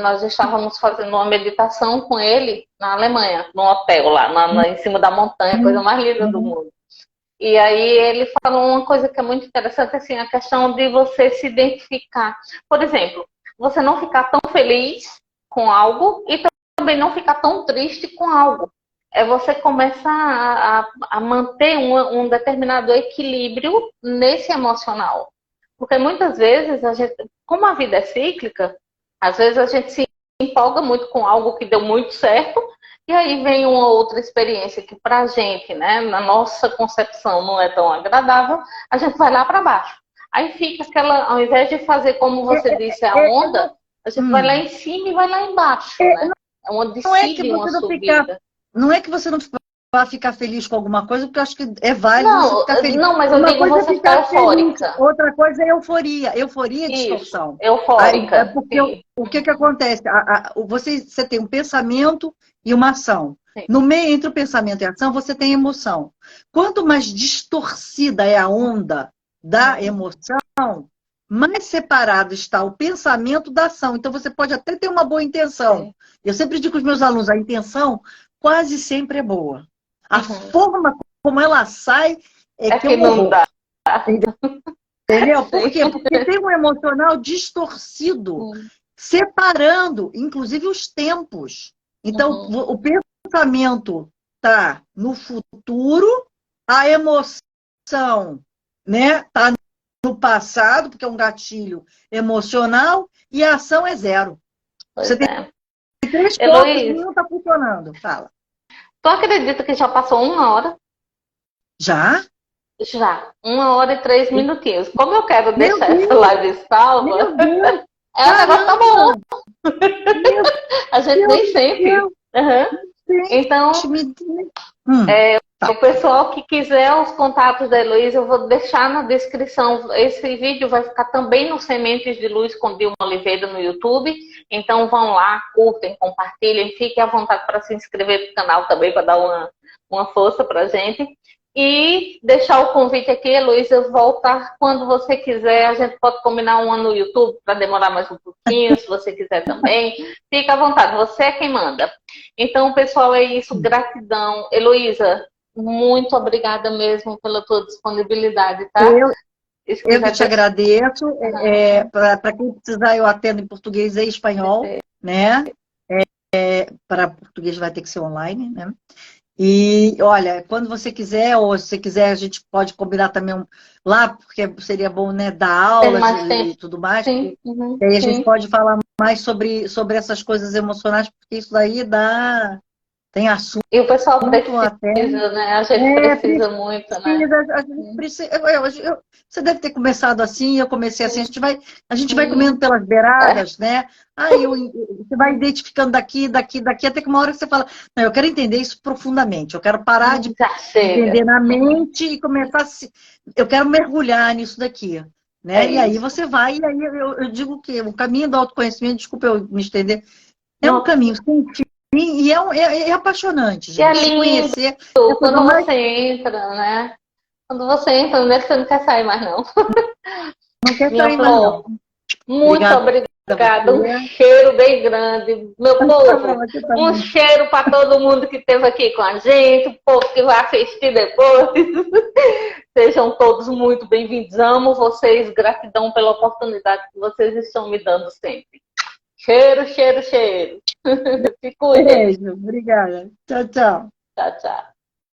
Nós estávamos fazendo uma meditação com ele na Alemanha, num hotel lá em cima da montanha, coisa mais linda do mundo. E aí ele falou uma coisa que é muito interessante, assim, a questão de você se identificar. Por exemplo, você não ficar tão feliz com algo e também não ficar tão triste com algo. É você começar a manter um determinado equilíbrio nesse emocional. Porque muitas vezes, como a vida é cíclica, às vezes a gente se empolga muito com algo que deu muito certo, e aí vem uma outra experiência que pra gente, né, na nossa concepção não é tão agradável, a gente vai lá para baixo. Aí fica ao invés de fazer como você disse, a onda, a gente vai lá em cima e vai lá embaixo, né? É uma descida e uma subida. Não é que você não vai ficar feliz com alguma coisa, porque eu acho que é válido você Não, ficar feliz. não, mas eu Uma digo coisa é você ficar eufórica. feliz, outra coisa é euforia. Euforia é distorção. Eufórica. Porque o que acontece? Você tem um pensamento e uma ação. Sim. No meio entre o pensamento e a ação, você tem emoção. Quanto mais distorcida é a onda da emoção, mais separado está o pensamento da ação. Então, você pode até ter uma boa intenção. Sim. Eu sempre digo aos meus alunos, a intenção quase sempre é boa. A forma como ela sai é que não dá. Entendeu? Por quê? Porque tem um emocional distorcido, separando, inclusive, os tempos. Então, o pensamento está no futuro, a emoção, né, está no passado, porque é um gatilho emocional, e a ação é zero. Você tem 3 pontos e não está funcionando. Fala. Tu acredita que já passou 1 hora? Já? Já. 1h03 minutinhos. Como eu quero deixar essa live salva, o negócio tá bom. A gente nem sente. Então, o pessoal que quiser os contatos da Heloísa, eu vou deixar na descrição. Esse vídeo vai ficar também no Sementes de Luz com Dilma Oliveira no YouTube. Então vão lá, curtem, compartilhem, fiquem à vontade para se inscrever no canal também, para dar uma força pra gente. E deixar o convite aqui, Heloísa, voltar quando você quiser. A gente pode combinar uma no YouTube para demorar mais um pouquinho, se você quiser também. Fica à vontade, você é quem manda. Então, pessoal, é isso. Gratidão. Heloísa, muito obrigada mesmo pela tua disponibilidade, tá? Eu que te agradeço. Para quem precisar, eu atendo em português e espanhol, né? Para português vai ter que ser online, né? E olha, quando você quiser, ou se você quiser, a gente pode combinar também lá, porque seria bom, né, dar Tem aulas mais e tempo? tudo mais. Sim, E aí a gente sim. pode falar mais sobre essas coisas emocionais, porque isso daí tem assunto E o pessoal até. precisa, né? A gente É, precisa muito, né? a gente precisa. Você deve ter começado assim, eu comecei assim. A gente vai Sim. comendo pelas É, beiradas, né? Aí você vai identificando daqui, até que uma hora que você fala, não, eu quero entender isso profundamente. Eu quero parar de já entender chega. na mente e começar eu quero mergulhar nisso daqui, É né? E aí isso. você vai, e aí eu digo que o caminho do autoconhecimento, desculpa eu me estender, é um Não, caminho sem fim e é apaixonante, e é gente. Se lindo conhecer é a coisa quando mais. você entra, né? Quando você entra, não é que você não quer sair mais, não. Não quer Minha sair mais, não. flor, muito Obrigada a obrigada. Um você. cheiro bem grande. Meu Para povo, você um também. cheiro para todo mundo que esteve aqui com a gente, o povo que vai assistir depois. Sejam todos muito bem-vindos. Amo vocês. Gratidão pela oportunidade que vocês estão me dando sempre. Cheiro, cheiro, cheiro. Se cuidem. Beijo, obrigada. Tchau, tchau. Tchau, tchau.